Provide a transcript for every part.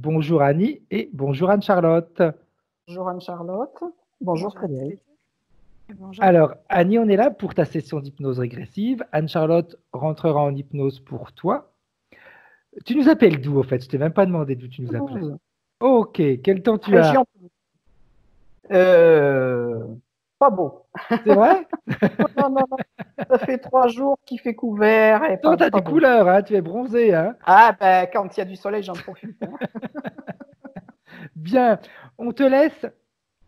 Bonjour Annie et bonjour Anne-Charlotte. Bonjour Anne-Charlotte. Bonjour Frédéric. Bonjour. Alors, Annie, on est là pour ta session d'hypnose régressive. Anne-Charlotte rentrera en hypnose pour toi. Tu nous appelles d'où, au fait? Je t'ai même pas demandé d'où tu nous appelais. Toulouse, Ok, quel temps tu as? région. Pas beau. C'est vrai? Non, non, non. Ça fait 3 jours qu'il fait couvert et Toi, tu as pas des beau. couleurs, hein, tu es bronzé. Hein. Ah, ben, quand il y a du soleil, j'en profite. Hein. Bien, on te laisse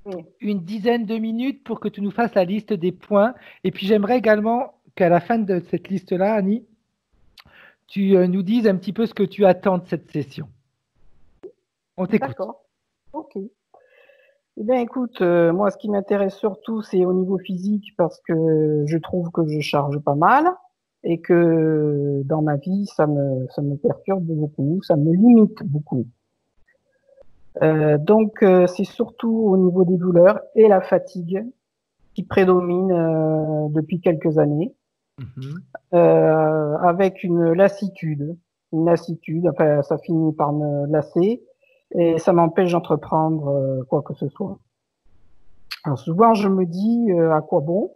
Oui. une dizaine de minutes pour que tu nous fasses la liste des points. Et puis, j'aimerais également qu'à la fin de cette liste-là, Annie, tu nous dises un petit peu ce que tu attends de cette session. On t'écoute. D'accord. Ok. Eh bien, écoute, moi, ce qui m'intéresse surtout, c'est au niveau physique parce que je trouve que je charge pas mal et que dans ma vie, ça me perturbe beaucoup, ça me limite beaucoup. Donc, c'est surtout au niveau des douleurs et la fatigue qui prédomine depuis quelques années, avec une lassitude. Enfin, ça finit par me lasser et ça m'empêche d'entreprendre quoi que ce soit. Alors souvent, je me dis à quoi bon,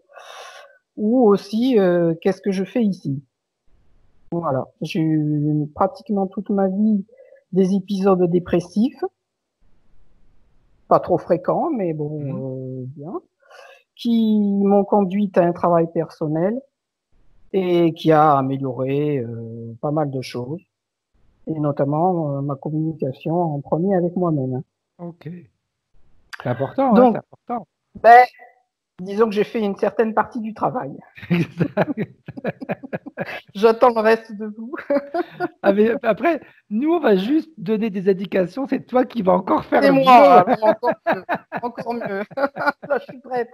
ou aussi qu'est-ce que je fais ici. Voilà, j'ai eu pratiquement toute ma vie des épisodes dépressifs, pas trop fréquents, mais bon, bien, qui m'ont conduite à un travail personnel et qui a amélioré pas mal de choses, et notamment ma communication en premier avec moi-même. Ok. C'est important, Donc, hein, c'est important. ben, disons que j'ai fait une certaine partie du travail. J'attends le reste de vous. Ah, mais après, nous, on va juste donner des indications. C'est toi qui vas encore faire C'est le boulot. moi, alors encore mieux. Encore mieux. Là, je suis prête.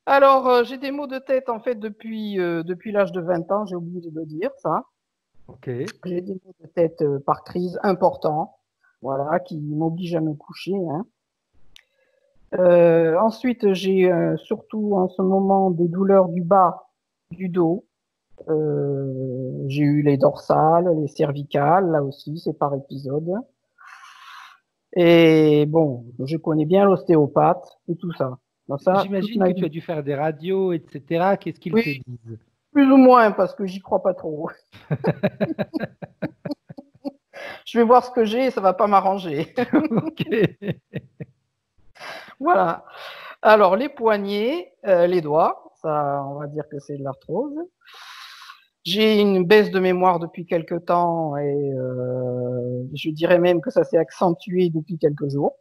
Alors, j'ai des maux de tête, en fait, depuis l'âge de 20 ans. J'ai oublié de le dire, ça. Ok. J'ai des maux de tête par crise importants, voilà, qui m'obligent à me coucher. Hein. Ensuite, j'ai surtout en ce moment des douleurs du bas du dos. J'ai eu les dorsales, les cervicales, là aussi, c'est par épisode. Et bon, je connais bien l'ostéopathe et tout ça. Donc ça, toute J'imagine ma que tu as vie. dû faire des radios, etc. Qu'est-ce qu'ils Oui, te disent? plus ou moins, parce que j'y crois pas trop. Je vais voir ce que j'ai et ça va pas m'arranger. Ok. Voilà. Alors, les poignets, les doigts, ça, on va dire que c'est de l'arthrose. J'ai une baisse de mémoire depuis quelques temps et je dirais même que ça s'est accentué depuis quelques jours.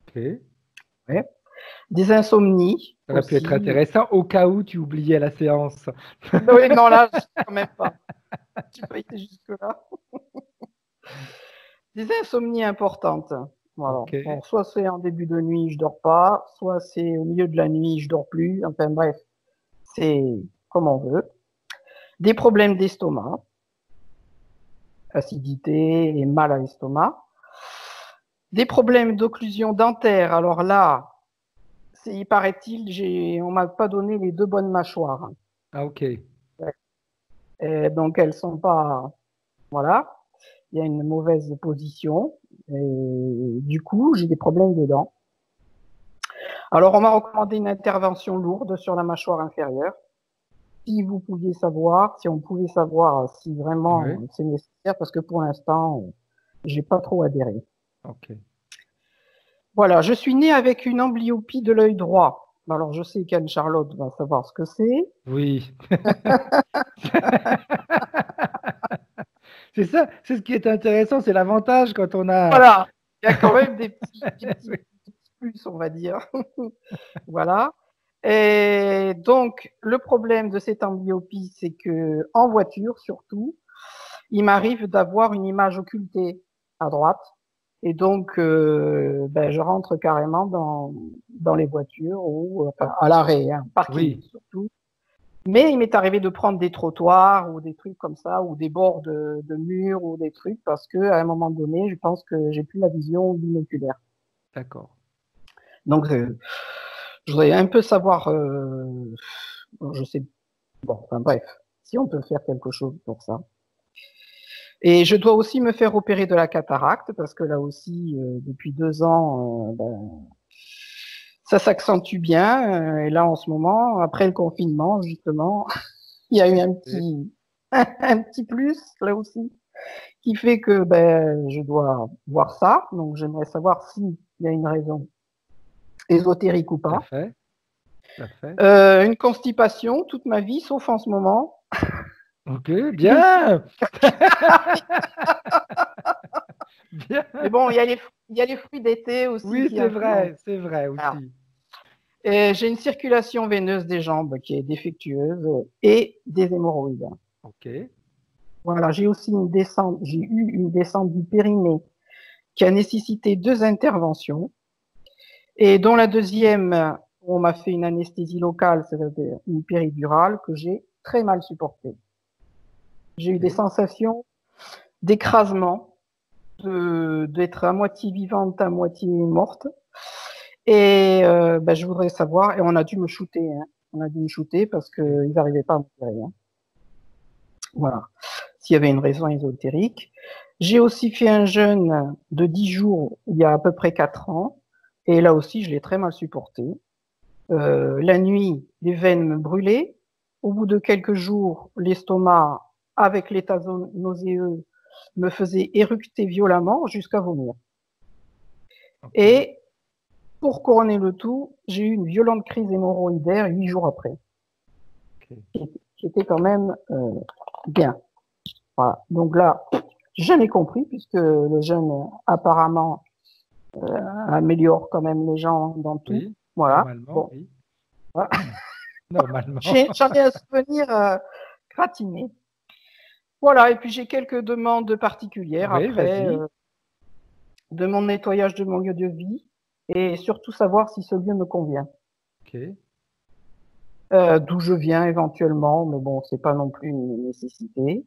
Ok. Ouais. Des insomnies Ça aurait pu être aussi. intéressant au cas où tu oubliais la séance. Oui, non, là, quand même pas. Tu peux été jusque-là. Des insomnies importantes. Voilà. Ok. Bon, soit c'est en début de nuit, je dors pas, soit c'est au milieu de la nuit, je dors plus. Enfin bref, c'est comme on veut. Des problèmes d'estomac, acidité et mal à l'estomac. Des problèmes d'occlusion dentaire. Alors là, il paraît-il, on m'a pas donné les 2 bonnes mâchoires. Ah, ok. Et donc elles sont pas, voilà. Il y a une mauvaise position et du coup j'ai des problèmes de dents. Alors on m'a recommandé une intervention lourde sur la mâchoire inférieure. Si vous pouviez savoir, si on pouvait savoir si vraiment Oui. c'est nécessaire, parce que pour l'instant j'ai pas trop adhéré. Ok. Voilà, je suis née avec une amblyopie de l'œil droit. Alors je sais qu'Anne-Charlotte va savoir ce que c'est. Oui. C'est ça, c'est ce qui est intéressant, c'est l'avantage quand on a. Voilà, il y a quand même des petits plus, on va dire. Voilà. Et donc, le problème de cette amblyopie, c'est que en voiture, surtout, il m'arrive d'avoir une image occultée à droite. Et donc, je rentre carrément dans les voitures ou enfin, à l'arrêt, hein, parking Oui, surtout. Mais il m'est arrivé de prendre des trottoirs ou des trucs comme ça, ou des bords de murs ou des trucs, parce que à un moment donné, je pense que j'ai plus la vision binoculaire. d'accord. Donc, je voudrais un peu savoir, je sais, bon, enfin bref, si on peut faire quelque chose pour ça. Et je dois aussi me faire opérer de la cataracte parce que là aussi, depuis 2 ans, ça s'accentue bien. Et là, en ce moment, après le confinement, justement, il y a eu un petit plus là aussi qui fait que je dois voir ça. Donc, j'aimerais savoir s'il y a une raison ésotérique ou Tout à pas. fait. Tout à fait. Une constipation toute ma vie, sauf en ce moment. Ok, bien. Bien. Mais bon, il y a les fruits d'été aussi Oui, qui influencent. c'est vrai Voilà. aussi. Et j'ai une circulation veineuse des jambes qui est défectueuse et des hémorroïdes. Ok. Voilà, j'ai eu une descente du périnée qui a nécessité 2 interventions et dont la deuxième, on m'a fait une anesthésie locale, c'est-à-dire une péridurale que j'ai très mal supportée. J'ai eu des sensations d'écrasement, d'être à moitié vivante, à moitié morte. Et je voudrais savoir, et on a dû me shooter, hein. On a dû me shooter parce qu'ils n'arrivaient pas à m'opérer. Hein. Voilà. S'il y avait une raison ésotérique. J'ai aussi fait un jeûne de 10 jours il y a à peu près 4 ans. Et là aussi, je l'ai très mal supporté. La nuit, les veines me brûlaient. Au bout de quelques jours, l'estomac, avec l'état nauséeux, me faisait éructer violemment jusqu'à vomir. Okay. Et pour couronner le tout, j'ai eu une violente crise hémorroïdaire 8 jours après. Okay. J'étais quand même bien. Voilà. Donc là, j'ai jamais compris puisque le jeûne apparemment améliore quand même les gens dans tout. Oui, voilà. Normalement, bon. Oui. Voilà. Normalement. J'en ai un souvenir gratiné. Voilà, et puis j'ai quelques demandes particulières Oui, après de mon nettoyage de mon lieu de vie et surtout savoir si ce lieu me convient. Ok. D'où je viens éventuellement, mais bon, c'est pas non plus une nécessité.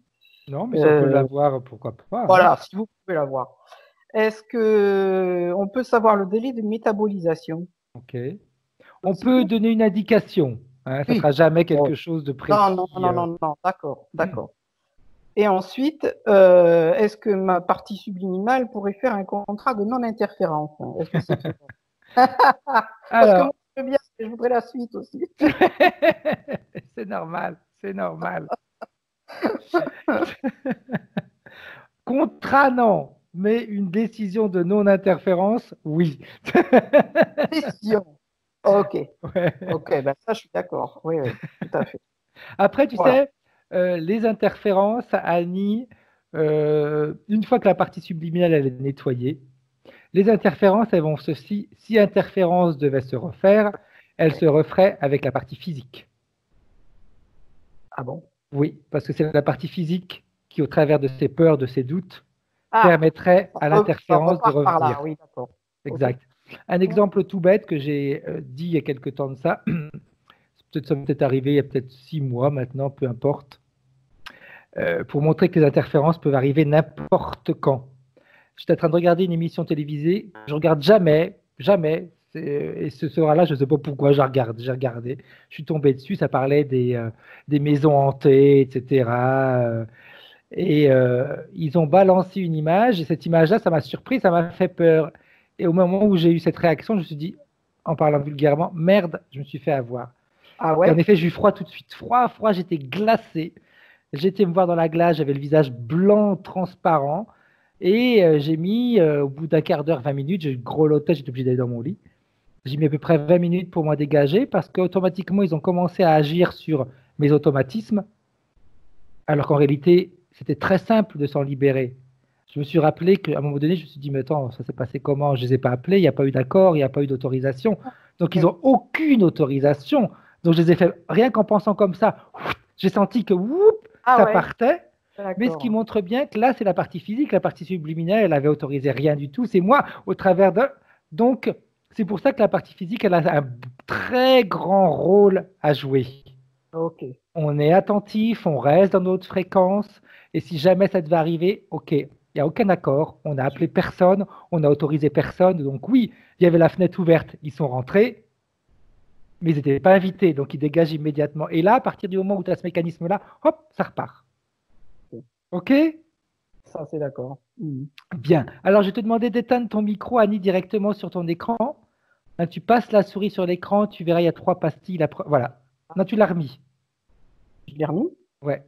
Non, mais si on peut l'avoir, pourquoi pas. Voilà, hein. si vous pouvez l'avoir. Est-ce que on peut savoir le délai de métabolisation? Ok. On peut donner une indication. Hein, ça ne sera jamais quelque chose de précis. Non, d'accord. Et ensuite, est-ce que ma partie subliminale pourrait faire un contrat de non-interférence? Est-ce que c'est faisable? Parce que moi, je veux bien, je voudrais la suite aussi. C'est normal, c'est normal. Contrat, non, mais une décision de non-interférence, oui. Décision. Ok. Ouais. Ok, ça, je suis d'accord. Oui, tout à fait. Après, tu sais, les interférences, Annie, une fois que la partie subliminale elle est nettoyée, les interférences, elles vont si interférence devait se refaire, elle se referait avec la partie physique. Ah bon? Oui, parce que c'est la partie physique qui, au travers de ses peurs, de ses doutes, permettrait à l'interférence de revenir. Par là, oui, d'accord. Exact. Okay. Un exemple tout bête que j'ai dit il y a quelque temps de ça, ça m'est arrivé il y a peut-être 6 mois maintenant, peu importe, pour montrer que les interférences peuvent arriver n'importe quand. J'étais en train de regarder une émission télévisée, je regarde jamais, et ce soir-là, je ne sais pas pourquoi j'ai regardé, je suis tombé dessus, ça parlait des maisons hantées, etc. Et ils ont balancé une image, et cette image-là, ça m'a surpris, ça m'a fait peur. Et au moment où j'ai eu cette réaction, je me suis dit, en parlant vulgairement, merde, je me suis fait avoir. Ah ouais? Et en effet, j'ai eu froid tout de suite. Froid, j'étais glacé. J'étais me voir dans la glace, j'avais le visage blanc, transparent. Et j'ai mis, au bout d'un quart d'heure, 20 minutes, j'ai grelotté, j'étais obligé d'aller dans mon lit. J'ai mis à peu près 20 minutes pour m'en dégager parce qu'automatiquement, ils ont commencé à agir sur mes automatismes. Alors qu'en réalité, c'était très simple de s'en libérer. Je me suis rappelé qu'à un moment donné, je me suis dit, mais attends, ça s'est passé comment? Je ne les ai pas appelés, il n'y a pas eu d'accord, il n'y a pas eu d'autorisation. Donc, ils n'ont aucune autorisation. Donc, je les ai fait, rien qu'en pensant comme ça, j'ai senti que ça partait. Mais ce qui montre bien que là, c'est la partie physique, la partie subliminale, elle avait autorisé rien du tout. C'est moi, au travers de... Donc, c'est pour ça que la partie physique, elle a un très grand rôle à jouer. Ok. On est attentif, on reste dans notre fréquence, et si jamais ça devait arriver, ok, il n'y a aucun accord, on n'a appelé personne, on n'a autorisé personne, donc oui, il y avait la fenêtre ouverte, ils sont rentrés, mais ils n'étaient pas invités, donc ils dégagent immédiatement. Et là, à partir du moment où tu as ce mécanisme-là, hop, ça repart. Ok? ça, c'est d'accord. Bien. Alors, je vais te demander d'éteindre ton micro, Annie, directement sur ton écran. Là, tu passes la souris sur l'écran, tu verras, il y a 3 pastilles. Voilà. Non, tu l'as remis. Je l'ai remis? Ouais.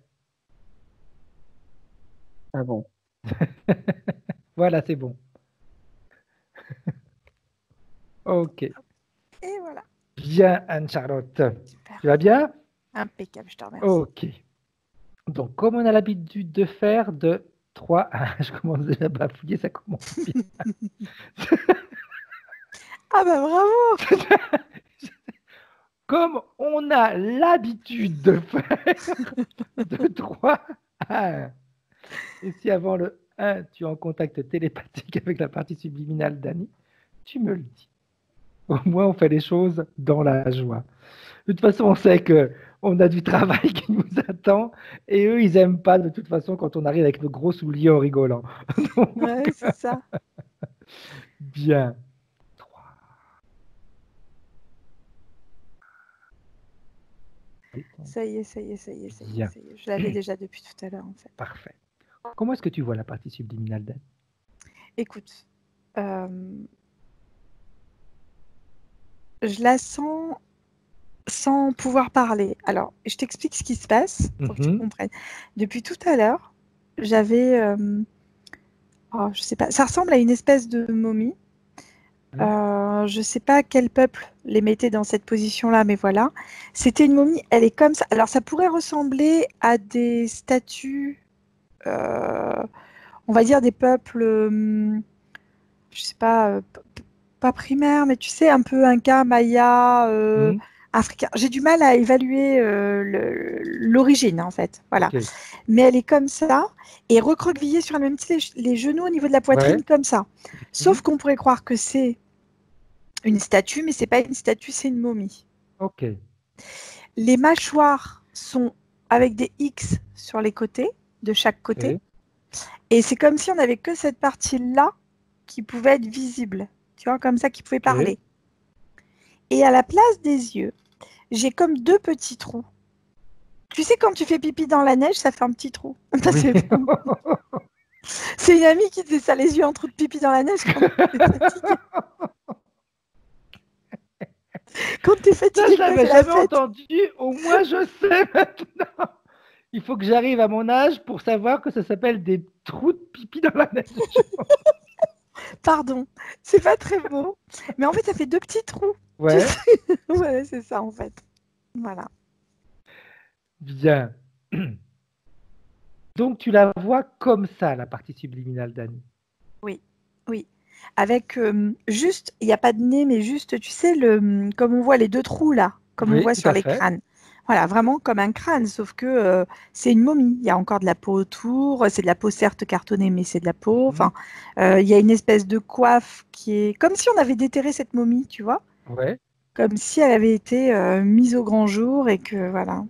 Ah bon. Voilà, c'est bon. Ok. Et voilà. Bien, Anne-Charlotte. Super. Tu vas bien? Impeccable, je te remercie. Ok. Donc, comme on a l'habitude de faire de 3... Ah, je commence déjà à bafouiller, ça commence bien. Ah bah bravo! Comme on a l'habitude de faire de 3 à 1. Et si avant le 1, tu es en contact télépathique avec la partie subliminale d'Annie, tu me le dis. Au moins, on fait les choses dans la joie. De toute façon, on sait qu'on a du travail qui nous attend et eux, ils n'aiment pas de toute façon quand on arrive avec nos gros souliers en rigolant. Donc, Ouais, c'est ça. bien. 3. Ça y est, ça y est, ça y est, ça y est, Bien. ça y est. Je l'avais déjà depuis tout à l'heure, en fait. Parfait. Comment est-ce que tu vois la partie subliminale d'Anne? Écoute, je la sens sans pouvoir parler. Alors, je t'explique ce qui se passe pour que tu comprennes. Depuis tout à l'heure, j'avais, je sais pas, ça ressemble à une espèce de momie. Je sais pas quel peuple les mettait dans cette position-là, mais voilà. C'était une momie, elle est comme ça. Alors, ça pourrait ressembler à des statues, on va dire des peuples, je sais pas, pas primaires, mais tu sais, un peu Inca, Maya, africain. J'ai du mal à évaluer l'origine, en fait. Voilà. Okay. Mais elle est comme ça, et recroquevillée sur elle-même, tu sais, les genoux au niveau de la poitrine, comme ça. Sauf qu'on pourrait croire que c'est une statue, mais c'est pas une statue, c'est une momie. Ok. Les mâchoires sont avec des X sur les côtés, de chaque côté. Et c'est comme si on n'avait que cette partie-là qui pouvait être visible. Tu vois, comme ça, qui pouvait parler. Et à la place des yeux, j'ai comme 2 petits trous. Tu sais, quand tu fais pipi dans la neige, ça fait un petit trou. Oui. C'est une amie qui faisait ça, les yeux en trou de pipi dans la neige quand t'es fatigué. Ça, je l'avais jamais entendu. Au moins, je sais maintenant. Il faut que j'arrive à mon âge pour savoir que ça s'appelle des trous de pipi dans la neige. Pardon, c'est pas très beau. Mais en fait, ça fait 2 petits trous. Ouais. Ouais, c'est ça, en fait. Voilà. Bien. Donc, tu la vois comme ça, la partie subliminale d'Annie. Oui, oui. Avec juste, il n'y a pas de nez, mais juste, tu sais, comme on voit les 2 trous là, comme on voit sur les crânes. Voilà, vraiment comme un crâne, sauf que c'est une momie. Il y a encore de la peau autour, c'est de la peau certes cartonnée, mais c'est de la peau. Enfin, il y a une espèce de coiffe qui est comme si on avait déterré cette momie, tu vois. Ouais. Comme si elle avait été mise au grand jour et que voilà.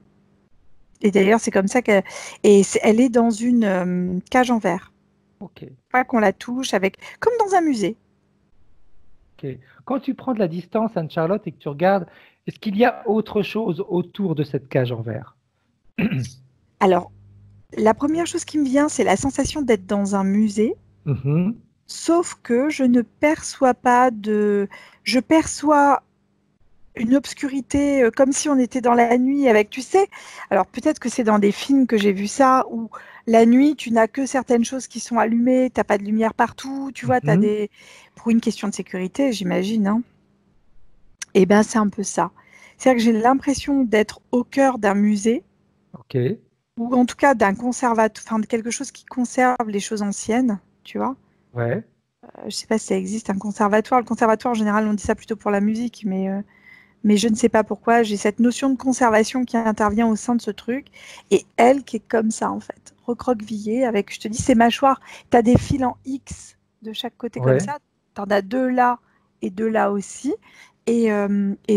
Et d'ailleurs, c'est comme ça qu'elle elle est dans une cage en verre. Ok. Pas qu'on la touche comme dans un musée. Ok. Quand tu prends de la distance, Anne-Charlotte, et que tu regardes, est-ce qu'il y a autre chose autour de cette cage en verre? Alors, la première chose qui me vient, c'est la sensation d'être dans un musée. Sauf que je ne perçois pas je perçois une obscurité comme si on était dans la nuit avec, tu sais, alors peut-être que c'est dans des films que j'ai vu ça, où la nuit, tu n'as que certaines choses qui sont allumées, tu n'as pas de lumière partout, tu vois, pour une question de sécurité, j'imagine, hein. Et bien, c'est un peu ça. C'est-à-dire que j'ai l'impression d'être au cœur d'un musée, ou en tout cas d'un conservatoire, enfin de quelque chose qui conserve les choses anciennes, tu vois. Ouais. Je ne sais pas si ça existe, un conservatoire. Le conservatoire, en général, on dit ça plutôt pour la musique, mais je ne sais pas pourquoi. J'ai cette notion de conservation qui intervient au sein de ce truc, et elle qui est comme ça, en fait, recroquevillée, avec, je te dis, ces mâchoires. Tu as des fils en X de chaque côté comme ça. Tu en as 2 là et 2 là aussi. Et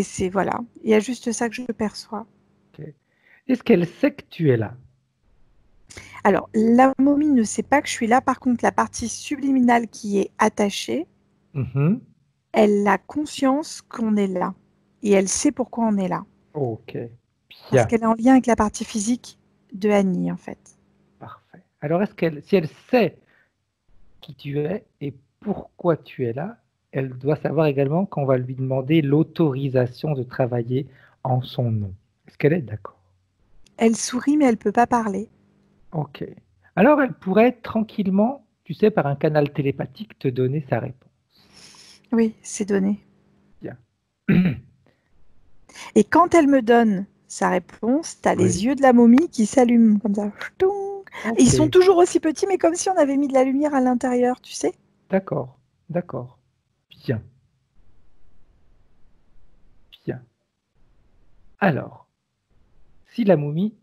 c'est, voilà, il y a juste ça que je perçois. Okay. Est-ce qu'elle sait que tu es là? Alors, la momie ne sait pas que je suis là. Par contre, la partie subliminale qui est attachée, elle a conscience qu'on est là. Et elle sait pourquoi on est là. Ok. Bien. Parce qu'elle est en lien avec la partie physique de Annie, en fait. Parfait. Alors, si elle sait qui tu es et pourquoi tu es là. Elle doit savoir également qu'on va lui demander l'autorisation de travailler en son nom. Est-ce qu'elle est d'accord? Elle sourit, mais elle ne peut pas parler. Ok. Alors, elle pourrait tranquillement, tu sais, par un canal télépathique, te donner sa réponse. Oui, c'est donné. Bien. Et quand elle me donne sa réponse, tu as Oui. les yeux de la momie qui s'allument comme ça. Ok. Et ils sont toujours aussi petits, mais comme si on avait mis de la lumière à l'intérieur, tu sais. D'accord, d'accord. Bien, bien. Alors, si la momie,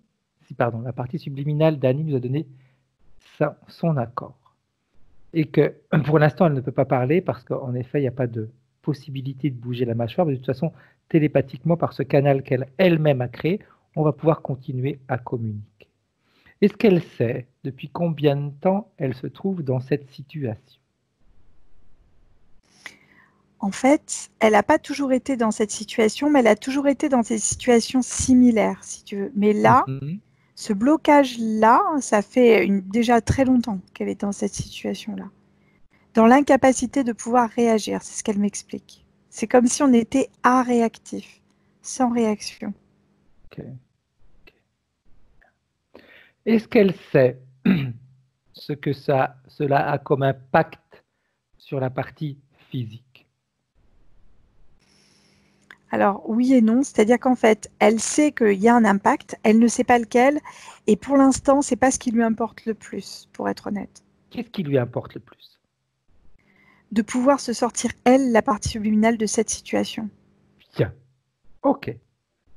pardon, la partie subliminale d'Annie nous a donné son accord, et que pour l'instant elle ne peut pas parler parce qu'en effet il n'y a pas de possibilité de bouger la mâchoire, mais de toute façon télépathiquement par ce canal qu'elle elle-même a créé, on va pouvoir continuer à communiquer. Est-ce qu'elle sait depuis combien de temps elle se trouve dans cette situation? En fait, elle n'a pas toujours été dans cette situation, mais elle a toujours été dans des situations similaires, si tu veux. Mais là, ce blocage-là, ça fait déjà très longtemps qu'elle est dans cette situation-là. Dans l'incapacité de pouvoir réagir, c'est ce qu'elle m'explique. C'est comme si on était réactif, sans réaction. Ok. Est-ce qu'elle sait ce que cela a comme impact sur la partie physique? Alors oui et non, c'est-à-dire qu'en fait, elle sait qu'il y a un impact, elle ne sait pas lequel, et pour l'instant, c'est pas ce qui lui importe le plus, pour être honnête. Qu'est-ce qui lui importe le plus? De pouvoir se sortir, elle, la partie subliminale de cette situation. Bien, ok.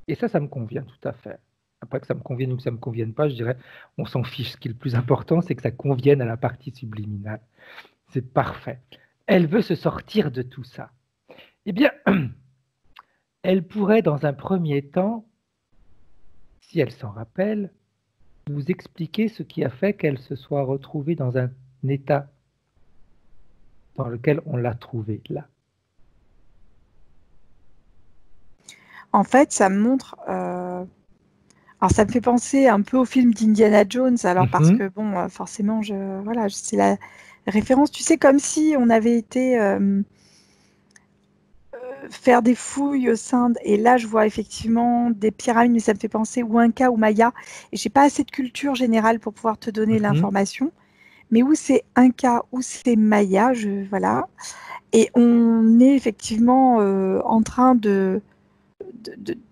Et ça me convient tout à fait. Après que ça me convienne ou que ça ne me convienne pas, je dirais, on s'en fiche. Ce qui est le plus important, c'est que ça convienne à la partie subliminale. C'est parfait. Elle veut se sortir de tout ça. Eh bien, elle pourrait, dans un premier temps, si elle s'en rappelle, nous expliquer ce qui a fait qu'elle se soit retrouvée dans un état dans lequel on l'a trouvée là. En fait, ça me montre... Alors, ça me fait penser un peu au film d'Indiana Jones, alors parce que, bon, forcément, voilà, c'est la référence. Tu sais, comme si on avait été faire des fouilles aux Indes, et là, je vois effectivement des pyramides, mais ça me fait penser ou Inca ou Maya, et j'ai pas assez de culture générale pour pouvoir te donner l'information, mais où c'est Inca, où c'est Maya, voilà, et on est effectivement en train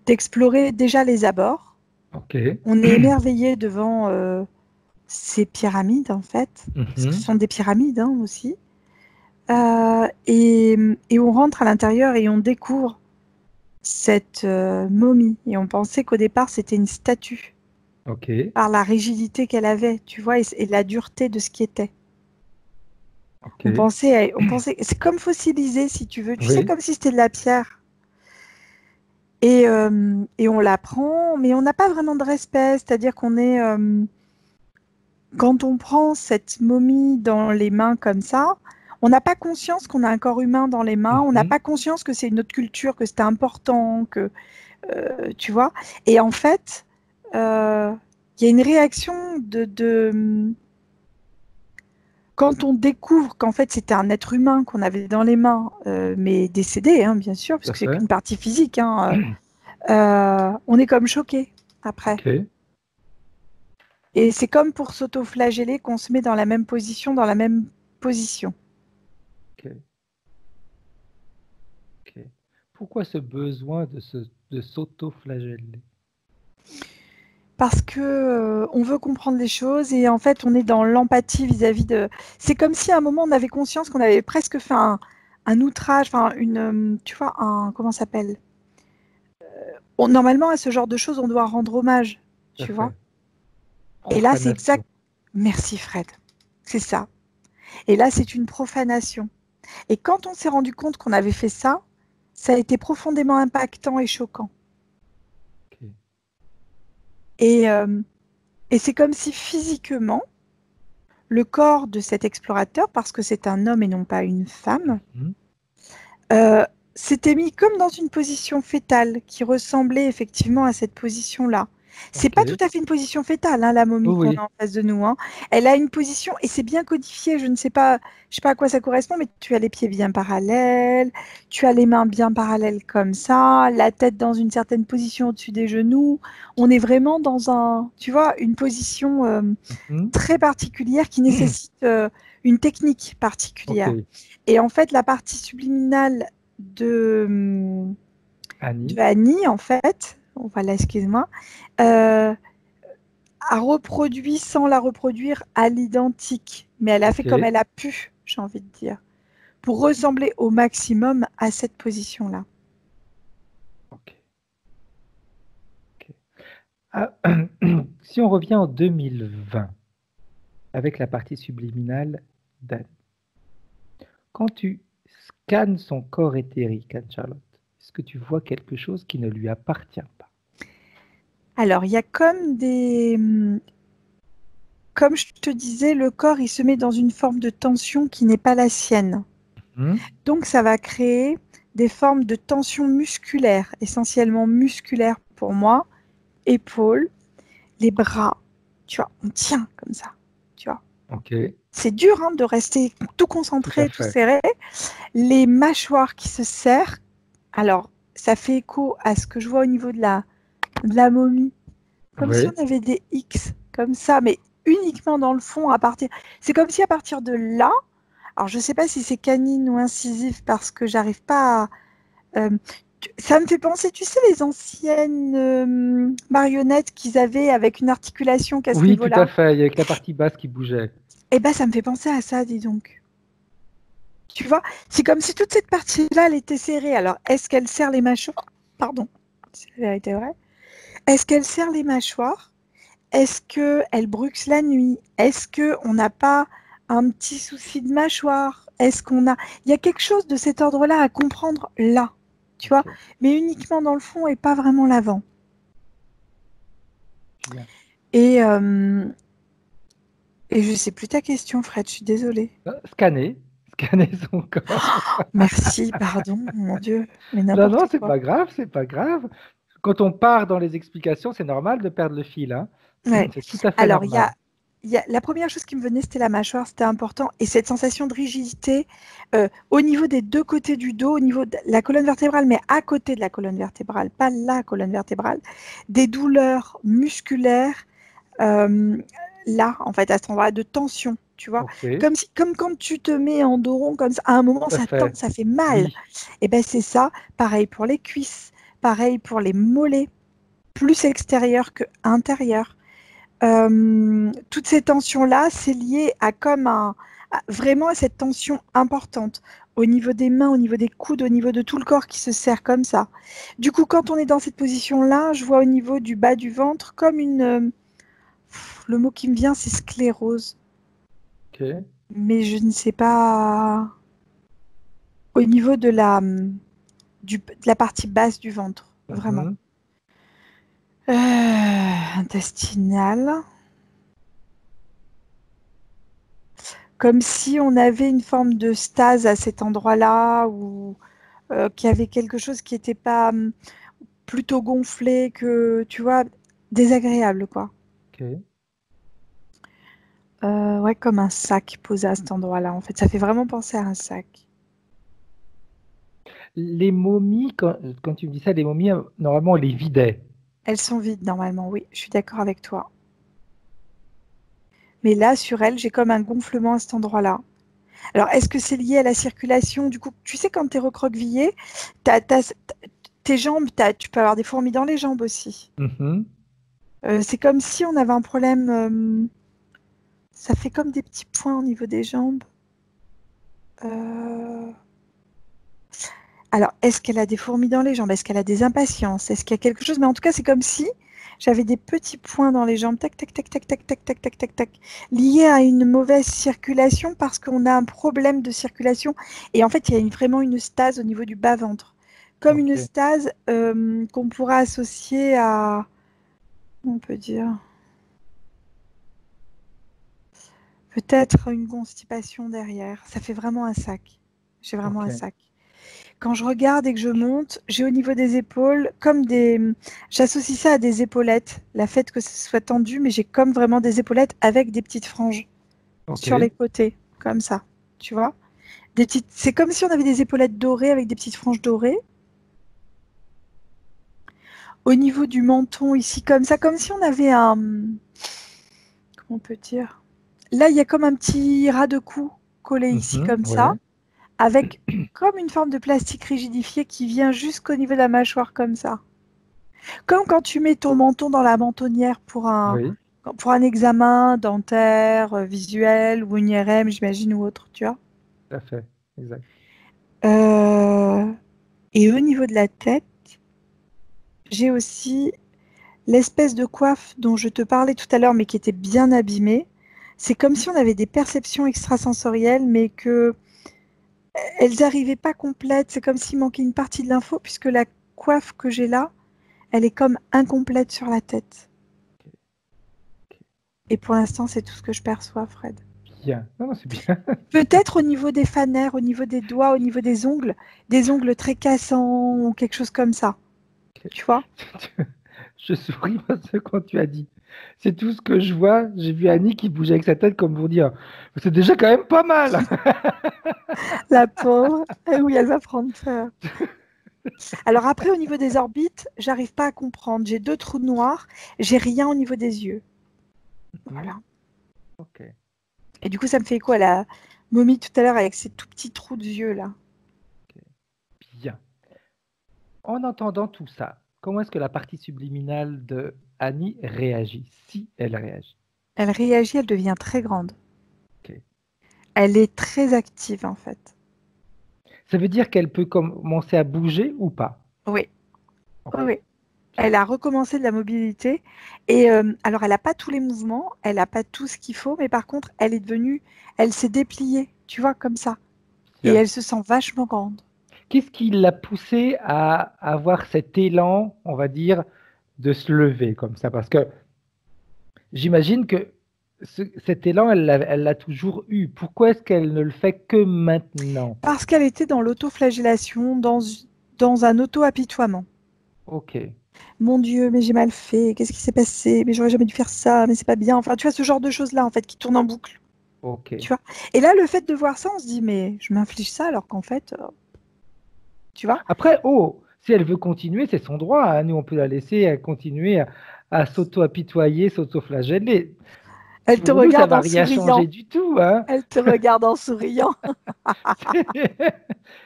d'explorer déjà les abords. Okay. On est émerveillé devant ces pyramides, en fait, parce que ce sont des pyramides aussi. Et on rentre à l'intérieur et on découvre cette momie. Et on pensait qu'au départ, c'était une statue. Okay. Par la rigidité qu'elle avait, tu vois, et la dureté de ce qui était. Okay. On pensait, c'est comme fossilisé, si tu veux. Tu sais, comme si c'était de la pierre. Et on la prend, mais on n'a pas vraiment de respect. C'est-à-dire qu'on est... quand on prend cette momie dans les mains comme ça, on n'a pas conscience qu'on a un corps humain dans les mains, on n'a pas conscience que c'est une autre culture, que c'était important, que tu vois. Et en fait, il y a une réaction quand on découvre qu'en fait c'était un être humain qu'on avait dans les mains, mais décédé, hein, bien sûr, parce que c'est qu'une partie physique. Hein, on est comme choqué après. Okay. Et c'est comme pour s'auto-flageller qu'on se met dans la même position, Okay. Okay. Pourquoi ce besoin de s'auto-flageller? Parce que on veut comprendre les choses et en fait on est dans l'empathie vis-à-vis de... C'est comme si à un moment on avait conscience qu'on avait presque fait un outrage, enfin tu vois, comment ça s'appelle, normalement à ce genre de choses on doit rendre hommage, tu vois. Et là c'est exact. Merci Fred, c'est ça. Et là c'est une profanation. Et quand on s'est rendu compte qu'on avait fait ça, ça a été profondément impactant et choquant. Okay. Et c'est comme si physiquement, le corps de cet explorateur, parce que c'est un homme et non pas une femme, s'était mis comme dans une position fétale qui ressemblait effectivement à cette position-là. C'est pas tout à fait une position fétale, hein, la momie qu'on a en face de nous. Hein. Elle a une position, et c'est bien codifié, je ne sais pas à quoi ça correspond, mais tu as les pieds bien parallèles, tu as les mains bien parallèles comme ça, la tête dans une certaine position au-dessus des genoux. On est vraiment dans une position très particulière qui nécessite une technique particulière. Et en fait, la partie subliminale de Annie, en fait, voilà, excuse-moi, a reproduit sans la reproduire à l'identique, mais elle a fait comme elle a pu, j'ai envie de dire, pour ressembler au maximum à cette position-là. Si on revient en 2020, avec la partie subliminale d'Anne, quand tu scannes son corps éthérique, Anne-Charlotte, est-ce que tu vois quelque chose qui ne lui appartient pas? Alors, il y a comme Comme je te disais, le corps, il se met dans une forme de tension qui n'est pas la sienne. Donc, ça va créer des formes de tension musculaire, essentiellement musculaire pour moi, épaules, les bras, tu vois, on tient comme ça, tu vois. C'est dur de rester tout concentré, tout serré. Les mâchoires qui se serrent, alors ça fait écho à ce que je vois au niveau de la momie, comme si on avait des X, comme ça, mais uniquement dans le fond, c'est comme si à partir de là, alors je ne sais pas si c'est canine ou incisif parce que j'arrive pas à... ça me fait penser, tu sais, les anciennes marionnettes qu'ils avaient avec une articulation qu'à ce niveau-là. Oui, tout à fait, avec la partie basse qui bougeait. Eh bien, ça me fait penser à ça, dis donc. Tu vois, c'est comme si toute cette partie-là, elle était serrée. Alors, est-ce qu'elle serre les mâchoires? Pardon, c'est la vérité vraie. Est-ce qu'elle serre les mâchoires? Est-ce qu'elle bruxe la nuit? Est-ce qu'on n'a pas un petit souci de mâchoire? Est-ce qu'on a... Il y a quelque chose de cet ordre-là à comprendre là, tu vois, mais uniquement dans le fond et pas vraiment l'avant. Et je ne sais plus ta question, Fred, je suis désolée. Scanner son corps. Merci, pardon, mon Dieu. Mais non, c'est pas grave, c'est pas grave. Quand on part dans les explications, c'est normal de perdre le fil. Hein. Ouais. C'est tout à fait Alors, normal. La première chose qui me venait, c'était la mâchoire, c'était important. Et cette sensation de rigidité au niveau des deux côtés du dos, au niveau de la colonne vertébrale, mais à côté de la colonne vertébrale, pas la colonne vertébrale, des douleurs musculaires, là, en fait, à cet endroit de tension, tu vois. Comme quand tu te mets en dos rond, comme ça, à un moment, ça tend, ça fait mal. Oui. Et bien, c'est ça. Pareil pour les cuisses, pareil pour les mollets, plus extérieurs que intérieurs. Toutes ces tensions-là, c'est lié à vraiment à cette tension importante au niveau des mains, au niveau des coudes, au niveau de tout le corps qui se serre comme ça. Du coup, quand on est dans cette position-là, je vois au niveau du bas du ventre comme le mot qui me vient, c'est sclérose. Mais je ne sais pas... Au niveau de la partie basse du ventre, vraiment. Intestinale. Comme si on avait une forme de stase à cet endroit-là ou qu'il y avait quelque chose qui n'était pas plutôt gonflé que, tu vois, désagréable, quoi. Ouais, comme un sac posé à cet endroit-là, en fait. Ça fait vraiment penser à un sac. Les momies, quand tu me dis ça, les momies, normalement, on les vidait. Elles sont vides, normalement, oui. Je suis d'accord avec toi. Mais là, sur elles, j'ai comme un gonflement à cet endroit-là. Alors, est-ce que c'est lié à la circulation? Du coup, tu sais, quand tu es recroquevillé, tes jambes, tu peux avoir des fourmis dans les jambes aussi. C'est comme si on avait un problème. Ça fait comme des petits points au niveau des jambes. Alors, est-ce qu'elle a des fourmis dans les jambes? Est-ce qu'elle a des impatiences? Est-ce qu'il y a quelque chose? Mais en tout cas, c'est comme si j'avais des petits points dans les jambes, tac, tac, tac, tac, tac, tac, tac, tac, tac, tac, liés à une mauvaise circulation parce qu'on a un problème de circulation. Et en fait, il y a vraiment une stase au niveau du bas-ventre. Comme une stase qu'on pourra associer à... On peut dire... Peut-être une constipation derrière. Ça fait vraiment un sac. J'ai vraiment un sac. quand je regarde et que je monte, j'ai au niveau des épaules comme des... J'associe ça à des épaulettes. La fait que ce soit tendu, mais j'ai comme vraiment des épaulettes avec des petites franges sur les Ok. côtés, comme ça. Tu vois? Des petites... C'est comme si on avait des épaulettes dorées avec des petites franges dorées. Au niveau du menton, ici, comme ça, comme si on avait un... Comment on peut dire? Là, il y a comme un petit ras de cou collé ici, comme ça, Ouais. avec comme une forme de plastique rigidifié qui vient jusqu'au niveau de la mâchoire, comme ça. Comme quand tu mets ton menton dans la mentonnière Oui. pour un examen dentaire, visuel ou une IRM, j'imagine, ou autre, tu vois. Tout à fait. Exact. Euh, Et au niveau de la tête, j'ai aussi l'espèce de coiffe dont je te parlais tout à l'heure, mais qui était bien abîmée. C'est comme si on avait des perceptions extrasensorielles, mais que elles n'arrivaient pas complètes. C'est comme s'il manquait une partie de l'info, puisque la coiffe que j'ai là, elle est comme incomplète sur la tête. Et pour l'instant, c'est tout ce que je perçois, Fred. Bien. Non, non, c'est bien. Peut-être au niveau des fanères, au niveau des doigts, au niveau des ongles très cassants ou quelque chose comme ça. Ok. Tu vois? Je souris parce que quand tu as dit. C'est tout ce que je vois. J'ai vu Annie qui bougeait avec sa tête comme pour dire, c'est déjà quand même pas mal. La pauvre. Eh oui, elle va prendre peur. Alors après, au niveau des orbites, j'arrive pas à comprendre. J'ai 2 trous noirs, j'ai rien au niveau des yeux. Voilà. Ok. Et du coup, ça me fait écho à la momie tout à l'heure avec ces tout petits trous de yeux là. Bien. En entendant tout ça, comment est-ce que la partie subliminale de Annie réagit, si elle réagit? Elle réagit, elle devient très grande. Ok. Elle est très active en fait. Ça veut dire qu'elle peut commencer à bouger ou pas? Oui, oui, Ok. oui. Elle a recommencé de la mobilité. Et alors, elle n'a pas tous les mouvements, elle n'a pas tout ce qu'il faut, mais par contre, elle s'est dépliée, tu vois, comme ça. Et Bien. elle se sent vachement grande. Qu'est-ce qui l'a poussée à avoir cet élan, on va dire, de se lever comme ça? Parce que j'imagine que cet élan, elle l'a toujours eu. Pourquoi est-ce qu'elle ne le fait que maintenant? Parce qu'elle était dans l'autoflagellation, dans un auto-apitoiement. Ok, Mon Dieu, mais j'ai mal fait, qu'est-ce qui s'est passé? Mais j'aurais jamais dû faire ça, mais c'est pas bien. Enfin, tu vois, ce genre de choses-là, en fait, qui tournent en boucle. ok. Tu vois? Et là, le fait de voir ça, on se dit, mais je m'inflige ça alors qu'en fait, tu vois? Après, oh, si elle veut continuer, c'est son droit, hein. Nous, on peut la laisser continuer à s'auto-apitoyer, s'auto-flageller. Elle te Pour nous, ça regarde va en rien changer souriant. du tout, hein. Elle te regarde en souriant.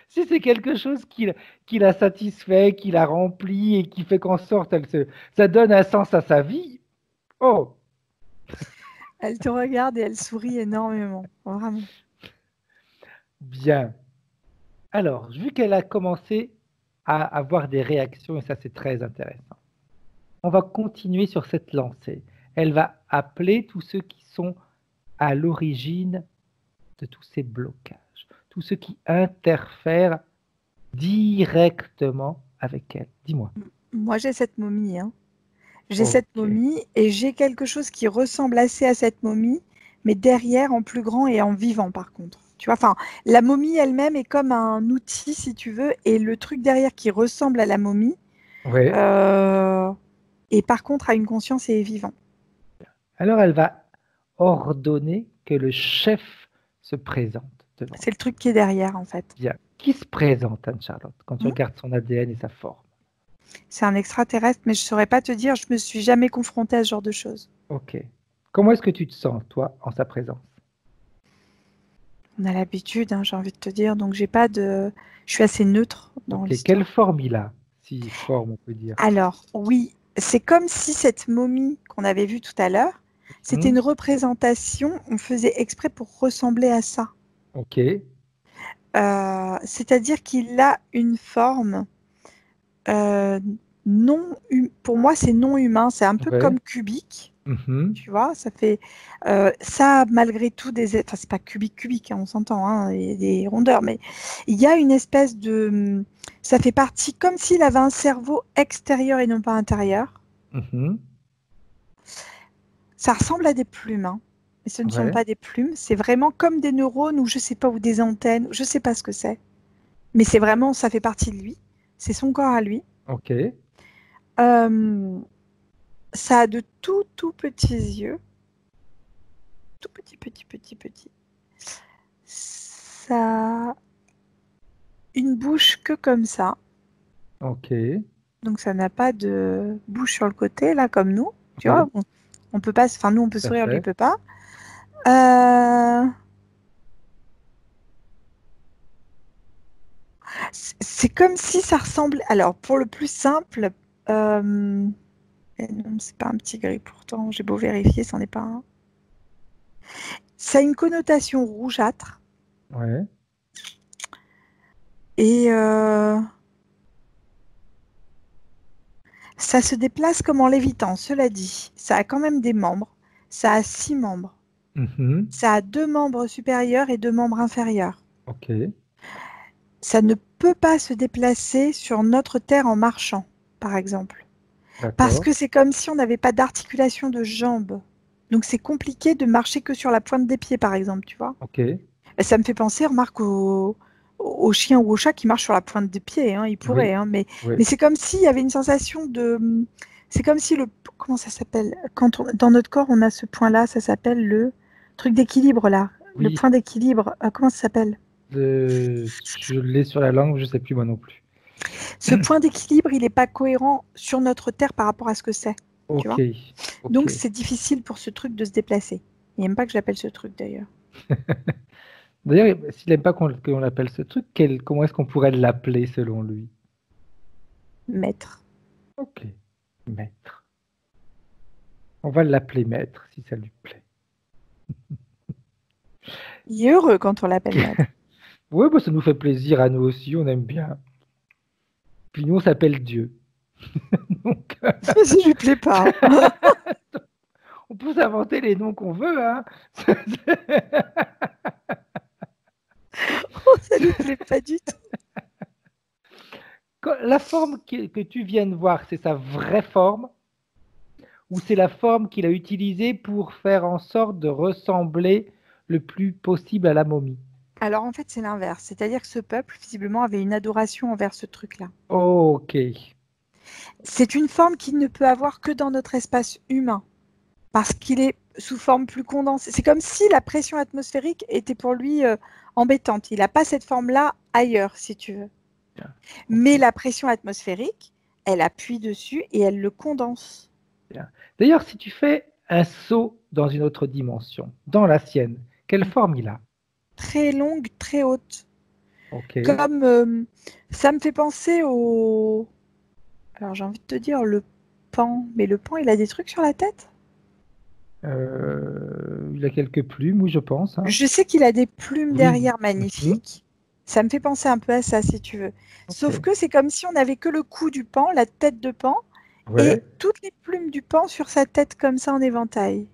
Si c'est quelque chose qui la satisfait, qui la remplit et qui fait qu'en sorte, ça donne un sens à sa vie, oh, Elle te regarde et elle sourit énormément. Vraiment. bien. Alors, vu qu'elle a commencé à avoir des réactions, et ça c'est très intéressant, on va continuer sur cette lancée. Elle va appeler tous ceux qui sont à l'origine de tous ces blocages, tous ceux qui interfèrent directement avec elle. Dis-moi. Moi, j'ai cette momie, hein. J'ai cette Ok, momie et j'ai quelque chose qui ressemble assez à cette momie, mais derrière en plus grand et en vivant par contre. Tu vois, enfin, la momie elle-même est comme un outil si tu veux, et le truc derrière qui ressemble à la momie, oui. euh, et par contre a une conscience et est vivant. Alors elle va ordonner que le chef se présente devant C'est le truc qui est derrière en fait. elle. Bien. Qui se présente, Anne-Charlotte, quand tu Hmm. regardes son ADN et sa forme? C'est un extraterrestre, mais je saurais pas te dire, je me suis jamais confrontée à ce genre de choses. Ok. Comment est-ce que tu te sens, toi, en sa présence? On a l'habitude, hein, j'ai envie de te dire, donc j'ai pas de, je suis assez neutre dans Ok. Quelle l'histoire. forme il a? Si forme, on peut dire. Alors, oui, c'est comme si cette momie qu'on avait vue tout à l'heure, c'était Hmm. une représentation, on faisait exprès pour ressembler à ça. Ok. C'est-à-dire qu'il a une forme euh, pour moi, c'est non humain, c'est un peu Ouais. comme cubique, Mhm. tu vois, ça fait ça malgré tout enfin c'est pas cubique, hein, on s'entend, hein, il y a des rondeurs, mais il y a une espèce de, ça fait partie comme s'il avait un cerveau extérieur et non pas intérieur. Mhm. Ça ressemble à des plumes, hein, mais ce ne sont Ouais. pas des plumes. C'est vraiment comme des neurones ou je sais pas, ou des antennes. Je sais pas ce que c'est. Mais c'est vraiment, ça fait partie de lui. C'est son corps à lui. Ok. Ça a de tout petits yeux. Tout petit. Ça a une bouche que comme ça. Ok. Donc ça n'a pas de bouche sur le côté, là, comme nous. Tu Oui. vois, on peut pas, enfin nous on peut Tout à sourire, lui fait. il peut pas. C'est comme si ça ressemble. Alors pour le plus simple, et non, c'est pas un petit gris pourtant. J'ai beau vérifier, c'en est pas un. Ça a une connotation rougeâtre Ouais. et ça se déplace comme en lévitant. Cela dit, ça a quand même des membres. Ça a 6 membres. Mhm. Ça a 2 membres supérieurs et 2 membres inférieurs. Ok. Ça ne peut pas se déplacer sur notre terre en marchant, par exemple. Parce D'accord. que c'est comme si on n'avait pas d'articulation de jambes. Donc c'est compliqué de marcher que sur la pointe des pieds, par exemple, tu vois. Ok. Et ça me fait penser, remarque, au chien ou au chat qui marche sur la pointe des pieds. Hein, il Oui. pourrait, hein, mais Oui. c'est comme s'il y avait une sensation de... C'est comme si le... Comment ça s'appelle? Dans notre corps, on a ce point-là, ça s'appelle le truc d'équilibre, là. Le Oui. point d'équilibre. Comment ça s'appelle? Je l'ai sur la langue, je sais plus moi non plus. Ce point d'équilibre, il n'est pas cohérent sur notre terre par rapport à ce que c'est. Tu Ok. vois? Donc, Ok. c'est difficile pour ce truc de se déplacer. Il n'aime pas que j'appelle ce truc, d'ailleurs. D'ailleurs, s'il n'aime pas qu'on l'appelle ce truc, comment est-ce qu'on pourrait l'appeler selon lui? Maître. Ok. Maître. On va l'appeler maître si ça lui plaît. Il est heureux quand on l'appelle maître. Oui, bah, ça nous fait plaisir à nous aussi, on aime bien. Puis nous, on s'appelle Dieu. Donc, Ça lui plaît pas. on peut s'inventer les noms qu'on veut, hein. Oh, ça lui plaît pas du tout. La forme que tu viens de voir, c'est sa vraie forme ou c'est la forme qu'il a utilisée pour faire en sorte de ressembler le plus possible à la momie? Alors en fait, c'est l'inverse. C'est-à-dire que ce peuple, visiblement, avait une adoration envers ce truc-là. Ok. C'est une forme qu'il ne peut avoir que dans notre espace humain, parce qu'il est sous forme plus condensée. C'est comme si la pression atmosphérique était pour lui embêtante. Il n'a pas cette forme-là ailleurs, si tu veux. Bien. Mais Ok. la pression atmosphérique, elle appuie dessus et elle le condense. Bien. D'ailleurs, si tu fais un saut dans une autre dimension, dans la sienne, quelle forme il a? Très longue, très haute. Ok. Comme ça me fait penser au... Alors j'ai envie de te dire le pan. Mais le pan, il a des trucs sur la tête? Il a quelques plumes, oui, je pense, hein. Je sais qu'il a des plumes Oui. derrière Mhm. magnifiques. Ça me fait penser un peu à ça, si tu veux. Sauf Ok. que c'est comme si on n'avait que le cou du pan, la tête de pan, et Ouais. toutes les plumes du pan sur sa tête comme ça en éventail.